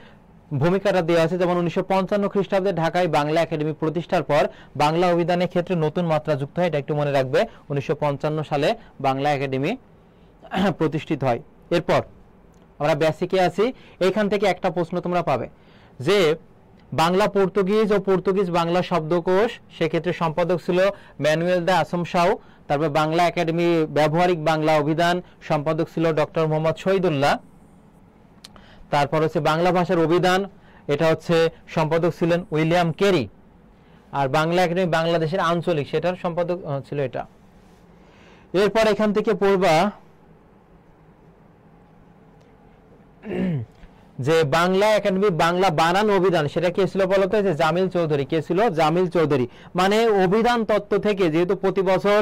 ভূমিকাটা দেওয়া আছে। যেমন 1955 খ্রিস্টাব্দে ঢাকায় বাংলা একাডেমি প্রতিষ্ঠার পর বাংলা অভিধানের ক্ষেত্রে নতুন মাত্রা যুক্ত হয়, এটা একটু মনে রাখবে। 1955 সালে বাংলা একাডেমি প্রতিষ্ঠিত হয়। এরপর আমরা বেসিকে আছি, এইখান থেকে একটা প্রশ্ন তোমরা পাবে যে বাংলা পর্তুগিজ ও পর্তুগিজ বাংলা শব্দকোষ, সেক্ষেত্রে সম্পাদক ছিল ম্যানুয়েল দা আসমসাউ। তারপর বাংলা একাডেমি ব্যবহারিক বাংলা অভিধান, সম্পাদক ছিল ডক্টর মোহাম্মদ শহীদুল্লাহ। তারপর হচ্ছে বাংলা ভাষার অভিধান, এটা হচ্ছে সম্পাদক ছিলেন উইলিয়াম কেরি। আর বাংলা একাডেমি বাংলাদেশের আঞ্চলিক, সেটার সম্পাদক ছিল এটা। এরপর এখান থেকে পড়বা যে বাংলা একাডেমি বাংলা বানান অভিধান, সেটা কে ছিল বলতো? যে জামিল চৌধুরী। কে ছিল? জামিল চৌধুরী। মানে অভিধান তত্ত্ব থেকে, যেহেতু প্রতি বছর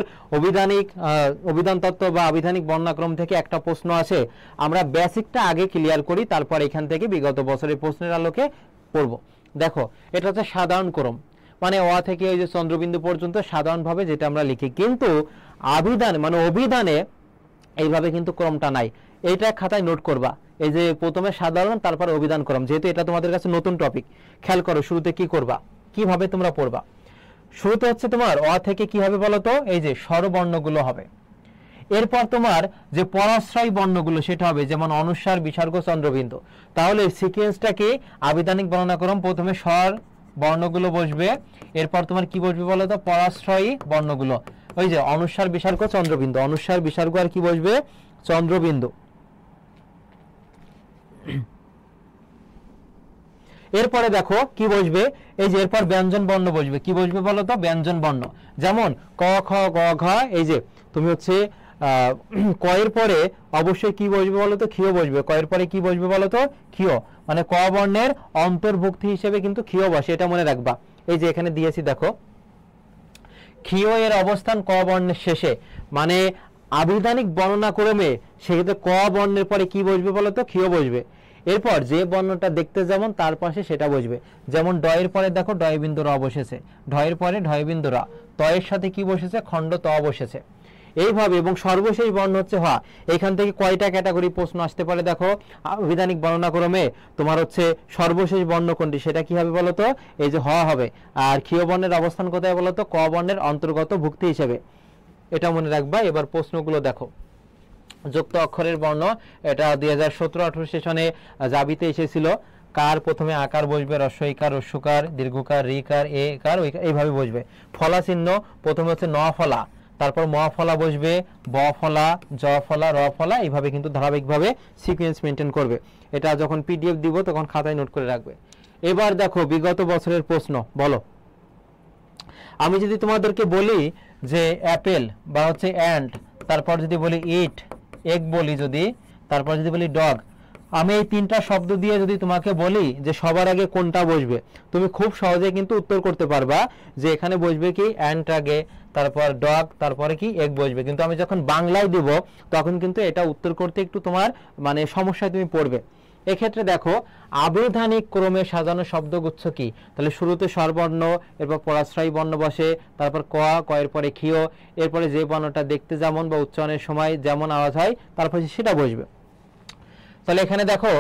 অভিধান তত্ত্ব বা আবিধানিক বর্ণাক্রম থেকে একটা প্রশ্ন আসে, আমরা বেসিকটা আগে ক্লিয়ার করি, তারপর এখান থেকে বিগত বছরের প্রশ্নের আলোকে পড়ব। দেখো, এটা হচ্ছে সাধারণ ক্রম, মানে অ থেকে ওই যে চন্দ্রবিন্দু পর্যন্ত সাধারণভাবে যেটা আমরা লিখি, কিন্তু আবিধান মানে অভিধানে এইভাবে কিন্তু ক্রমটা নাই। এইটা খাতায় নোট করবা, এই যে প্রথমে সাধারণ, তারপর অভিধান ক্রম, যেহেতু এটা তোমাদের কাছে নতুন টপিক। খেয়াল করো শুরুতে কি করবা, কিভাবে তোমরা পড়বা। শুরুতে হচ্ছে তোমার অ থেকে কি হবে বলতো? এই যে স্বরবর্ণগুলো হবে। এরপর তোমার যে পরাশ্রয়ী বর্ণগুলো সেটা হবে, যেমন অনুস্বার, বিসর্গ, চন্দ্রবিন্দু। তাহলে সিকোয়েন্সটা কি? আবিধানিক বর্ণাক্রম, প্রথমে স্বর বর্ণগুলো বসবে, এরপর তোমার কি বসবে বলতো? পরাশ্রয়ী বর্ণগুলো, ওই যে অনুস্বার, বিসর্গ, চন্দ্রবিন্দু। অনুস্বার, বিসর্গ আর কি বসবে? চন্দ্রবিন্দু। এরপরে দেখো কি বসবে? এই যে এরপর ব্যঞ্জন বর্ণ বসবে। কি বসবে বলতো? ব্যঞ্জন বর্ণ। যেমন ক, খ, গ, ঘ। এই যে তুমি হচ্ছে ক এর পরে অবশ্যই কি বসবে বলতো? ক্ষিয় বসবে। ক এর পরে কি বসবে বলতো? ক্ষিয়। মানে ক বর্ণের অন্তর্ভুক্তি হিসেবে কিন্তু ক্ষিয় বসে, এটা মনে রাখবা। এই যে এখানে দিয়েছি দেখো, ক্ষিয় এর অবস্থান ক বর্ণের শেষে, মানে আবিধানিক বর্ণনা ক্রমে সেক্ষেত্রে ক বর্ণের পরে কি বসবে বলতো? ক্ষিয় বসবে। এরপর যে বর্ণটা দেখতে যেমন তার পাশে সেটা বসবে। যেমন ড এর পরে দেখো ড বিন্দু র বসেছে, ঢ এর পরে ঢ বিন্দু র, ত এর সাথে কি বসেছে? খণ্ড ত বসেছে। এইভাবে, এবং সর্বশেষ বর্ণ হচ্ছে হ। এখান থেকে কয়টা ক্যাটাগরি প্রশ্ন আসতে পারে দেখো? আবিধানিক বর্ণনা ক্রমে তোমার হচ্ছে সর্বশেষ বর্ণ কোনটি, সেটা কি হবে বলতো? এই যে হ হবে। আর ক্ষীয় বর্ণের অবস্থান কোথায় বলতো? ক বর্ণের অন্তর্গত ভুক্তি হিসেবে, এটা মনে রাখবা। এবার প্রশ্নগুলো দেখো। যুক্ত অক্ষরের বর্ণ, এটা 2017-18 সেশনে জাবিতে এসেছিল। কার প্রথমে আকার বসবে? রস্বইকার, রস্যকার, দীর্ঘকার, রিকার, এ কার, এইভাবে বসবে। ফলা চিহ্ন প্রথমে হচ্ছে ন ফলা, তারপর ম ফলা বসবে, ব ফলা, জ ফলা, র ফলা, এইভাবে কিন্তু ধারাবাহিকভাবে সিকোয়েন্স মেনটেন করবে। এটা যখন পিডিএফ দিব তখন খাতায় নোট করে রাখবে। এবার দেখো বিগত বছরের প্রশ্ন। বলো, আমি যদি তোমাদেরকে বলি যে অ্যাপেল বা হচ্ছে অ্যান্ড, তারপর যদি বলি ইট, এগ বলি যদি, তারপর যদি বলি ডগ, আমি এই তিনটা শব্দ দিয়ে যদি তোমাকে বলি যে সবার আগে কোনটা বসবে, তুমি খুব সহজে কিন্তু উত্তর করতে পারবা যে এখানে বসবে কি অ্যান্ড আগে, তারপর ডগ, তারপরে কি এগ বসবে। কিন্তু আমি যখন বাংলায় দেব তখন কিন্তু এটা উত্তর করতে একটু তোমার মানে সমস্যায় তুমি পড়বে। এক্ষেত্রে দেখো আবিধানিক ক্রমে সাজানো শব্দগুচ্ছ কি? তাহলে শুরুতে স্বরবর্ণ, এরপর পরাশ্রয়ী বর্ণ বসে, তারপর ক, ক এর পরে ক্ষীয়, এরপরে যে বর্ণটা দেখতে যেমন বা উচ্চারণের সময় যেমন আওয়াজ হয় তারপরে সেটা বসবে। তাহলে এখানে দেখো,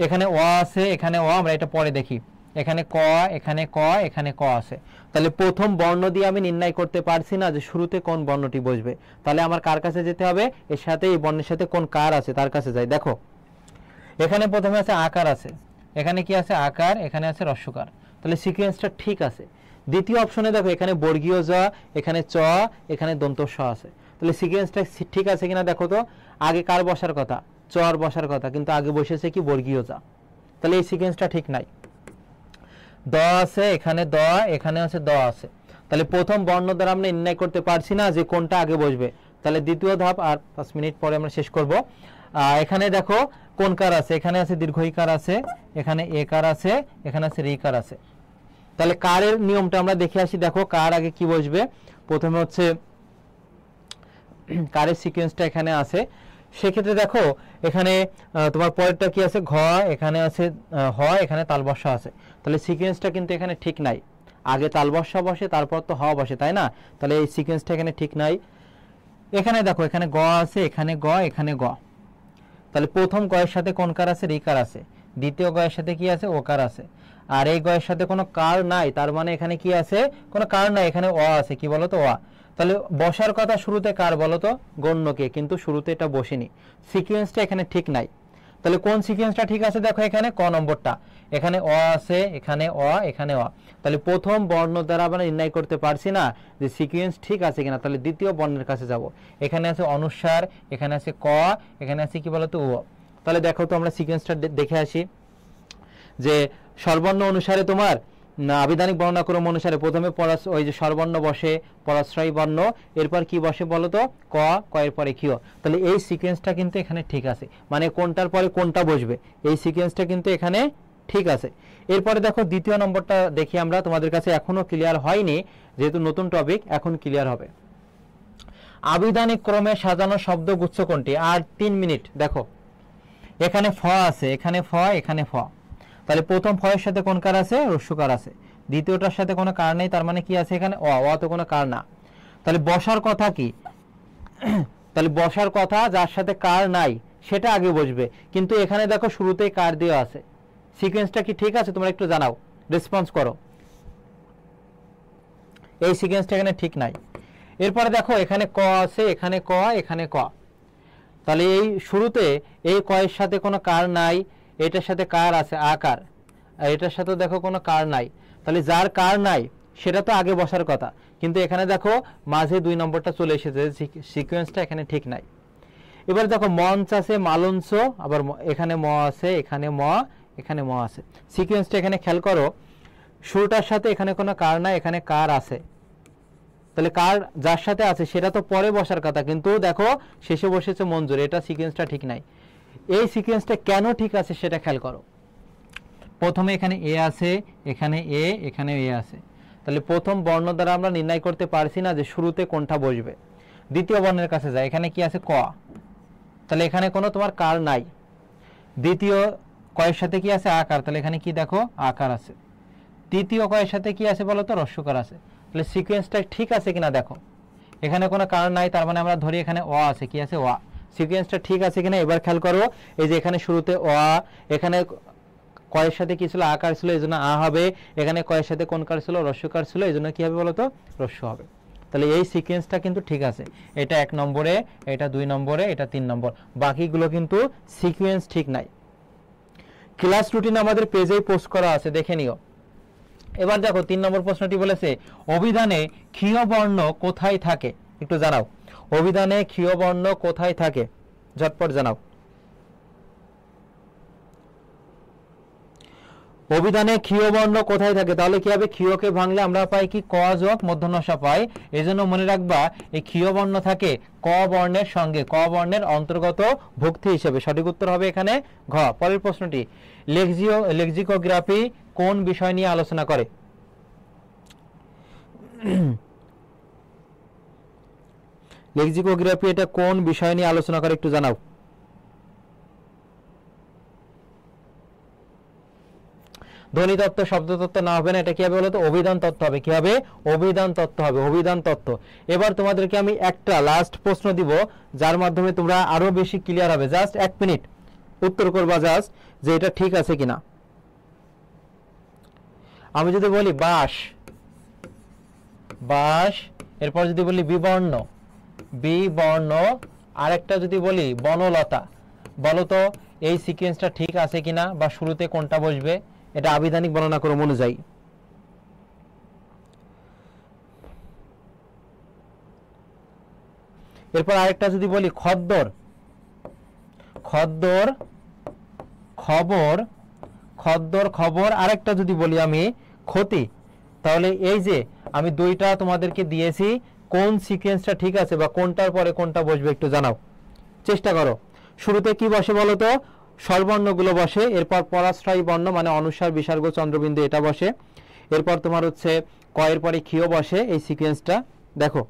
এখানে অ আছে, এখানে অ, আমরা এটা পরে দেখি। এখানে ক, এখানে ক, এখানে ক আছে। তাহলে প্রথম বর্ণ দিয়ে আমি নির্ণয় করতে পারছি না যে শুরুতে কোন বর্ণটি বসবে। তাহলে আমার কার কাছে যেতে হবে? এর সাথে এই বর্ণের সাথে কোন কার আছে তার কাছে যাই। দেখো এখানে প্রথমে আছে আকার আছে, এখানে কি আছে? আকার, এখানে আছে রস্যকার। তাহলে সিকোয়েন্সটা ঠিক আছে। দ্বিতীয় অপশনে দেখো এখানে বর্গীয় জ, এখানে চ, এখানে দন্ত স আছে। তাহলে সিকোয়েন্সটা ঠিক আছে কিনা দেখো তো। আগে কার বসার কথা? চর বসার কথা, কিন্তু আগে বসেছে কি? বর্গীয় যা। তাহলে এই সিকোয়েন্সটা ঠিক নাই। দ আছে, এখানে দ, এখানে আছে দ আছে। তাহলে প্রথম বর্ণ দ্বারা আমরা নির্ণয় করতে পারছি না যে কোনটা আগে বসবে। তাহলে দ্বিতীয় ধাপ আর 5 মিনিট পরে আমরা শেষ করব। এখানে দেখো কোন কার আছে? এখানে আছে দীর্ঘইকার আছে, এখানে একার আছে, এখানে আছে রিকার আছে। তাহলে কারের নিয়মটা আমরা দেখে আসি। দেখো কার আগে কি বসবে। প্রথমে হচ্ছে কারের সিকোয়েন্সটা এখানে আছে। সেক্ষেত্রে দেখো এখানে তোমার পরেরটা কি আছে? ঘ, এখানে আছে হ, এখানে তালবস্যা আছে। তাহলে সিকোয়েন্সটা কিন্তু এখানে ঠিক নাই। আগে তালবস্যা বসে, তারপর তো হ বসে, তাই না? তাহলে এই সিকোয়েন্সটা এখানে ঠিক নাই। এখানে দেখো এখানে গ আছে, এখানে গ, এখানে গ। তাহলে প্রথম গ এর সাথে কোন কার আছে? রিকার আছে। দ্বিতীয় গয়ের সাথে কি আছে ওকার আছে, আর এই গয়ের সাথে কোনো কার নাই, তার মানে এখানে কি আছে কোনো কার নাই, এখানে অ আছে, কি বলতো অ। তাহলে বসার কথা শুরুতে কার বলতো গণ্যকে, কিন্তু শুরুতে এটা বসেনি, সিকোয়েন্সটা এখানে ঠিক নাই। তাহলে কোন সিকোয়েন্সটা ঠিক আছে দেখো, এখানে ক নম্বরটা, এখানে অ আছে, এখানে অ, এখানে অ। তাহলে প্রথম বর্ণ দ্বারা আমরা নির্ণয় করতে পারছি না যে সিকোয়েন্স ঠিক আছে কিনা, তাহলে দ্বিতীয় বর্ণের কাছে যাব। এখানে আছে অনুসার, এখানে আছে ক, এখানে আছে কি বলতো ও। তাহলে দেখো তো আমরা সিকোয়েন্সটা দেখে আসি যে স্বরবর্ণ অনুসারে তোমার আবিধানিক বর্ণাক্রম অনুসারে প্রথমে ওই যে স্বরবর্ণ বসে, পরাশ্রয়ী বর্ণ, এরপর কি বসে বলতো ক, ক এর পরে ক্ষীয়। তাহলে এই সিকোয়েন্সটা কিন্তু এখানে ঠিক আছে, মানে কোনটার পরে কোনটা বসবে এই সিকোয়েন্সটা কিন্তু এখানে ঠিক আছে। এরপরে দেখো দ্বিতীয় নম্বরটা দেখি আমরা, তোমাদের কাছে এখনো ক্লিয়ার হয়নি যেহেতু নতুন টপিক, এখন ক্লিয়ার হবে। আবিধানিক ক্রমে সাজানো শব্দগুচ্ছ কোনটি? আর 3 মিনিট। দেখো এখানে ফ আছে, এখানে ফ, এখানে ফ, তাহলে প্রথম ফ এর সাথে কোন কার আছে? রস্যকার আছে। দ্বিতীয়টার সাথে কোনো কার নেই, তার মানে কি আছে এখানে অ, অ তো কোনো কার না। তাহলে বসার কথা কি? তাহলে বসার কথা যার সাথে কার নাই সেটা আগে বসবে, কিন্তু এখানে দেখো শুরুতেই কার দেওয়া আছে। সিকোয়েন্সটা কি ঠিক আছে? তোমরা একটু জানাও, রেসপন্স করো। এই সিকোয়েন্সটা এখানে ঠিক নাই। এরপরে দেখো এখানে ক আছে, এখানে ক, এখানে ক, তাহলে এই শুরুতে এই ক এর সাথে কোনো কার নাই, এটার সাথে কার আছে আকার, আর এটার সাথে দেখো কোনো কার নাই, তাহলে যার কার নাই সেটা তো আগে বসার কথা, কিন্তু এখানে দেখো মাঝে 2 নম্বরটা চলে এসেছে, সিকোয়েন্সটা এখানে ঠিক নাই। এবার দেখো মঞ্চ আছে, মালঞ্চ, আবার এখানে ম আছে, এখানে ম, এখানে ম আছে। সিকোয়েন্সটা এখানে খেয়াল করো, শুরুটার সাথে এখানে কোনো কার নাই, এখানে কার আছে, তাহলে কার যার সাথে আছে সেটা তো পরে বসার কথা, কিন্তু দেখো শেষে বসেছে মঞ্জুর, এটা সিকোয়েন্সটা ঠিক নাই। এই সিকোয়েন্সটা কেন ঠিক আছে সেটা খেয়াল করো। প্রথমে এখানে এ আছে, এখানে এ, এখানে এ আছে, তাহলে প্রথম বর্ণ দ্বারা আমরা নির্ণয় করতে পারছি না যে শুরুতে কোনটা বসবে। দ্বিতীয় বর্ণের কাছে যায়, এখানে কি আছে ক, তাহলে এখানে কোনো তোমার কার নাই। দ্বিতীয় কয়ের সাথে কি আছে আকার, তাহলে এখানে কি দেখো আকার আছে। তৃতীয় কয়ের সাথে কি আছে বলো তো রস্যকার আছে। তাহলে সিকোয়েন্সটা ঠিক আছে কিনা দেখো, এখানে কোনো কারণ নাই, তার মানে আমরা ধরি এখানে অ আছে, কি আছে অ। সিকোয়েন্সটা ঠিক আছে কিনা এবার খেয়াল করো, এই যে এখানে শুরুতে অ, এখানে কয়ের সাথে কি ছিল আকার ছিল, এই জন্য আ হবে, এখানে কয়ের সাথে কোন কার ছিল রস্যকার ছিল, এই জন্য কি হবে বলতো রস্য হবে। তাহলে এই সিকোয়েন্সটা কিন্তু ঠিক আছে, এটা 1 নম্বরে, এটা 2 নম্বরে, এটা 3 নম্বর, বাকিগুলো কিন্তু সিকোয়েন্স ঠিক নাই। ক্লাস রুটিন আমাদের পেজেই পোস্ট করা আছে, দেখে নিও। এবার দেখো 3 নম্বর প্রশ্নটি বলেছে অভিধানে ক্ষীয় বর্ণ কোথায় থাকে, একটু জানাও। অভিধানে ক্ষীয় বর্ণ কোথায় থাকে, ঝটপট জানাও। অভিধানে ক্ষীয় বর্ণ কোথায় থাকে, তাহলে কি হবে ক্ষীয়কে ভাঙলে আমরা পাই কি ক যোগ মূর্ধন্যস্ব পাই, এজন্য মনে রাখবা এই ক্ষীয় বর্ণ থাকে ক বর্ণের সঙ্গে, ক বর্ণের অন্তর্গত ভুক্তি হিসেবে। সঠিক উত্তর হবে এখানে ঘ। পরের প্রশ্নটি লেক্সিকোগ্রাফি কোন বিষয় নিয়ে আলোচনা করে? লেক্সিকোগ্রাফি এটা কোন বিষয় নিয়ে আলোচনা করে একটু জানাও। ধ্বনি তত্ত্ব, শব্দ তত্ত্ব না হবে না, এটা কি হবে বলতো অভিধান তত্ত্ব হবে। কি হবে? অভিধান তত্ত্ব হবে, অভিধান তত্ত্ব। এবার তোমাদেরকে আমি একটা লাস্ট প্রশ্ন দিব যার মাধ্যমে তোমরা আরো বেশি ক্লিয়ার হবে। জাস্ট 1 মিনিট উত্তর করবা জাস্ট যে এটা ঠিক আছে কিনা। আমি যদি বলি বাঁশ, বাঁশ, এরপর যদি বলি বিবর্ণ, বিবর্ণ, আরেকটা যদি বলি বনলতা, বলো তো এই সিকোয়েন্সটা ঠিক আছে কিনা বা শুরুতে কোনটা বসবে, এটা আবিধানিক বর্ণনাক্রম অনুযায়ী। এরপর আরেকটা যদি বলি খদ্দর, খদ্দর, খবর, খদ্দর, খবর, আরেকটা যদি বলি আমি ক্ষতি, তাহলে এই যে আমি 2টা তোমাদেরকে দিয়েছি, কোন সিকোয়েন্সটা ঠিক আছে বা কোনটার পরে কোনটা বসবে একটু জানাও, চেষ্টা করো। শুরুতে কি বসে বলো তো স্বরবর্ণগুলো বসে, এরপর পরাশ্রয়ী বর্ণ মানে অনুস্বার, বিসর্গ, চন্দ্রবিন্দু এটা বসে, এরপর তোমার হচ্ছে ক এর পরে ক্ষীয় বসে। এই সিকোয়েন্সটা দেখো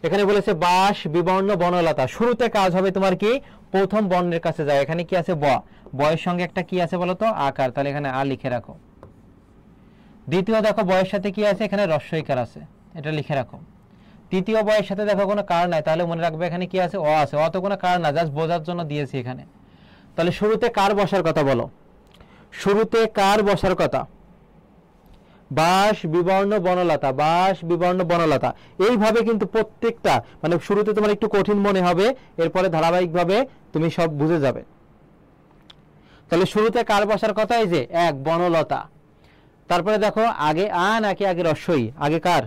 এখানে বলেছে বাঁশ, বিবর্ণ, বনলতা, শুরুতে কাজ হবে তোমার কি প্রথম বর্ণের কাছে যায়, এখানে কি আছে ব, বয়ের সঙ্গে একটা কি আছে বলো তো আকার, তাহলে এখানে আ লিখে রাখো। দ্বিতীয় দেখো বয়ের সাথে কি আছে, এখানে রস্যইকার আছে, এটা লিখে রাখো। তৃতীয় বয়ের সাথে দেখো কোনো কার নাই, তাহলে মনে রাখবে এখানে কি আছে অ আছে, অ তো কোনো কার না, জাস্ট বোঝার জন্য দিয়েছি এখানে। তাহলে শুরুতে কার বসার কথা বলো, শুরুতে কার বসার কথা? বাস বিবর্ণ বনলতা, বাস বিবর্ণ বনলতা। এইভাবে কিন্তু প্রত্যেকটা মানে শুরুতে তোমার একটু কঠিন মনে হবে, এরপরে ধারাবাহিকভাবে তুমি সব বুঝে যাবে। তাহলে শুরুতে কার বসার কথা? এই যে এক, বনলতা। তারপরে দেখো আগে আ নাকি আগে রস্বই? আগে কার?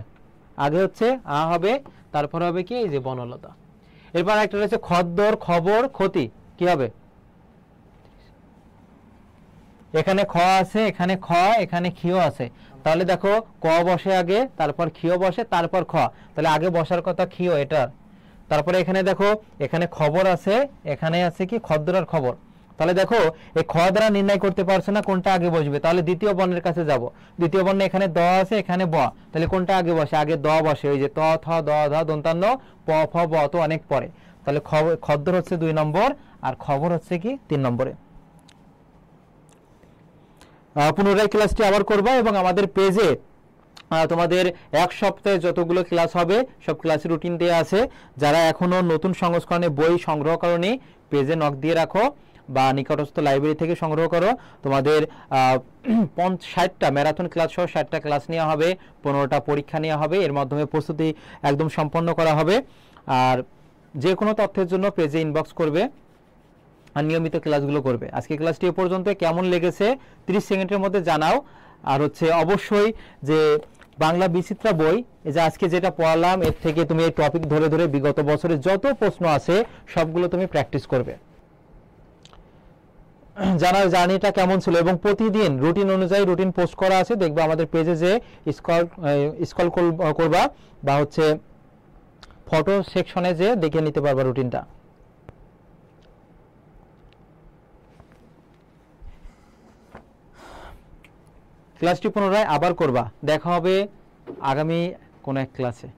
আগে হচ্ছে আ হবে, তারপরে হবে কি? এই যে বনলতা। এরপর একটা রয়েছে খদ্দর, খবর, ক্ষতি। কি হবে? এখানে খ আছে, এখানে খ, এখানে খিও আছে। তাহলে দেখো ক বসে আগে, তারপর খিও বসে, তারপর খ। তাহলে আগে বসার কথা খিও এটা। তারপরে এখানে দেখো এখানে খবর আছে, এখানে আছে কি? খদ্দর আর খবর। তাহলে দেখো এই খ দ্বারা নির্ণয় করতে পারছো না কোনটা আগে বসবে, তাহলে দ্বিতীয় বর্ণের কাছে যাব। দ্বিতীয় বর্ণে এখানে দ আছে, এখানে ব। তাহলে কোনটা আগে বসে? আগে দ বসে। ওই যে ত, থ, দ, ধ, দন্তান্ন, প, ফ, ব তো অনেক পরে। তাহলে খদ্দর হচ্ছে 2 নম্বর, আর খবর হচ্ছে কি 3 নম্বরে। পুনরায় ক্লাসটি আবার করবা এবং আমাদের পেজে তোমাদের এক সপ্তাহে যতগুলো ক্লাস হবে সব ক্লাসের রুটিন দেওয়া আছে। যারা এখনো নতুন সংস্করণে বই সংগ্রহ করনি, পেজে নক দিয়ে রাখো বা নিকটস্থ লাইব্রেরি থেকে সংগ্রহ করো। তোমাদের 60টা ম্যারাথন ক্লাস সহ 60টা ক্লাস নেওয়া হবে, 15টা পরীক্ষা নেওয়া হবে, এর মাধ্যমে প্রস্তুতি একদম সম্পন্ন করা হবে। আর যে কোনো তথ্যের জন্য পেজে ইনবক্স করবে আর নিয়মিত ক্লাসগুলো করবে। আজকে ক্লাসটি এ পর্যন্ত, কেমন লেগেছে 30 সেকেন্ডের মধ্যে জানাও। আর হচ্ছে অবশ্যই যে বাংলা বিচিত্রা বই, এই যে আজকে যেটা পড়ালাম এর থেকে তুমি এই টপিক ধরে ধরে বিগত বছরের যত প্রশ্ন আছে সবগুলো তুমি প্র্যাকটিস করবে। জানার জার্নিটা কেমন ছিল এবং প্রতিদিন রুটিন অনুযায়ী রুটিন পোস্ট করা আছে, দেখবে আমাদের পেজে যে স্ক্রল করবা বা হচ্ছে ফটো সেকশনে যে দেখে নিতে পারবা রুটিনটা। ক্লাসটি পুনরায় আবার করবা। দেখা হবে আগামী কোনো এক ক্লাসে।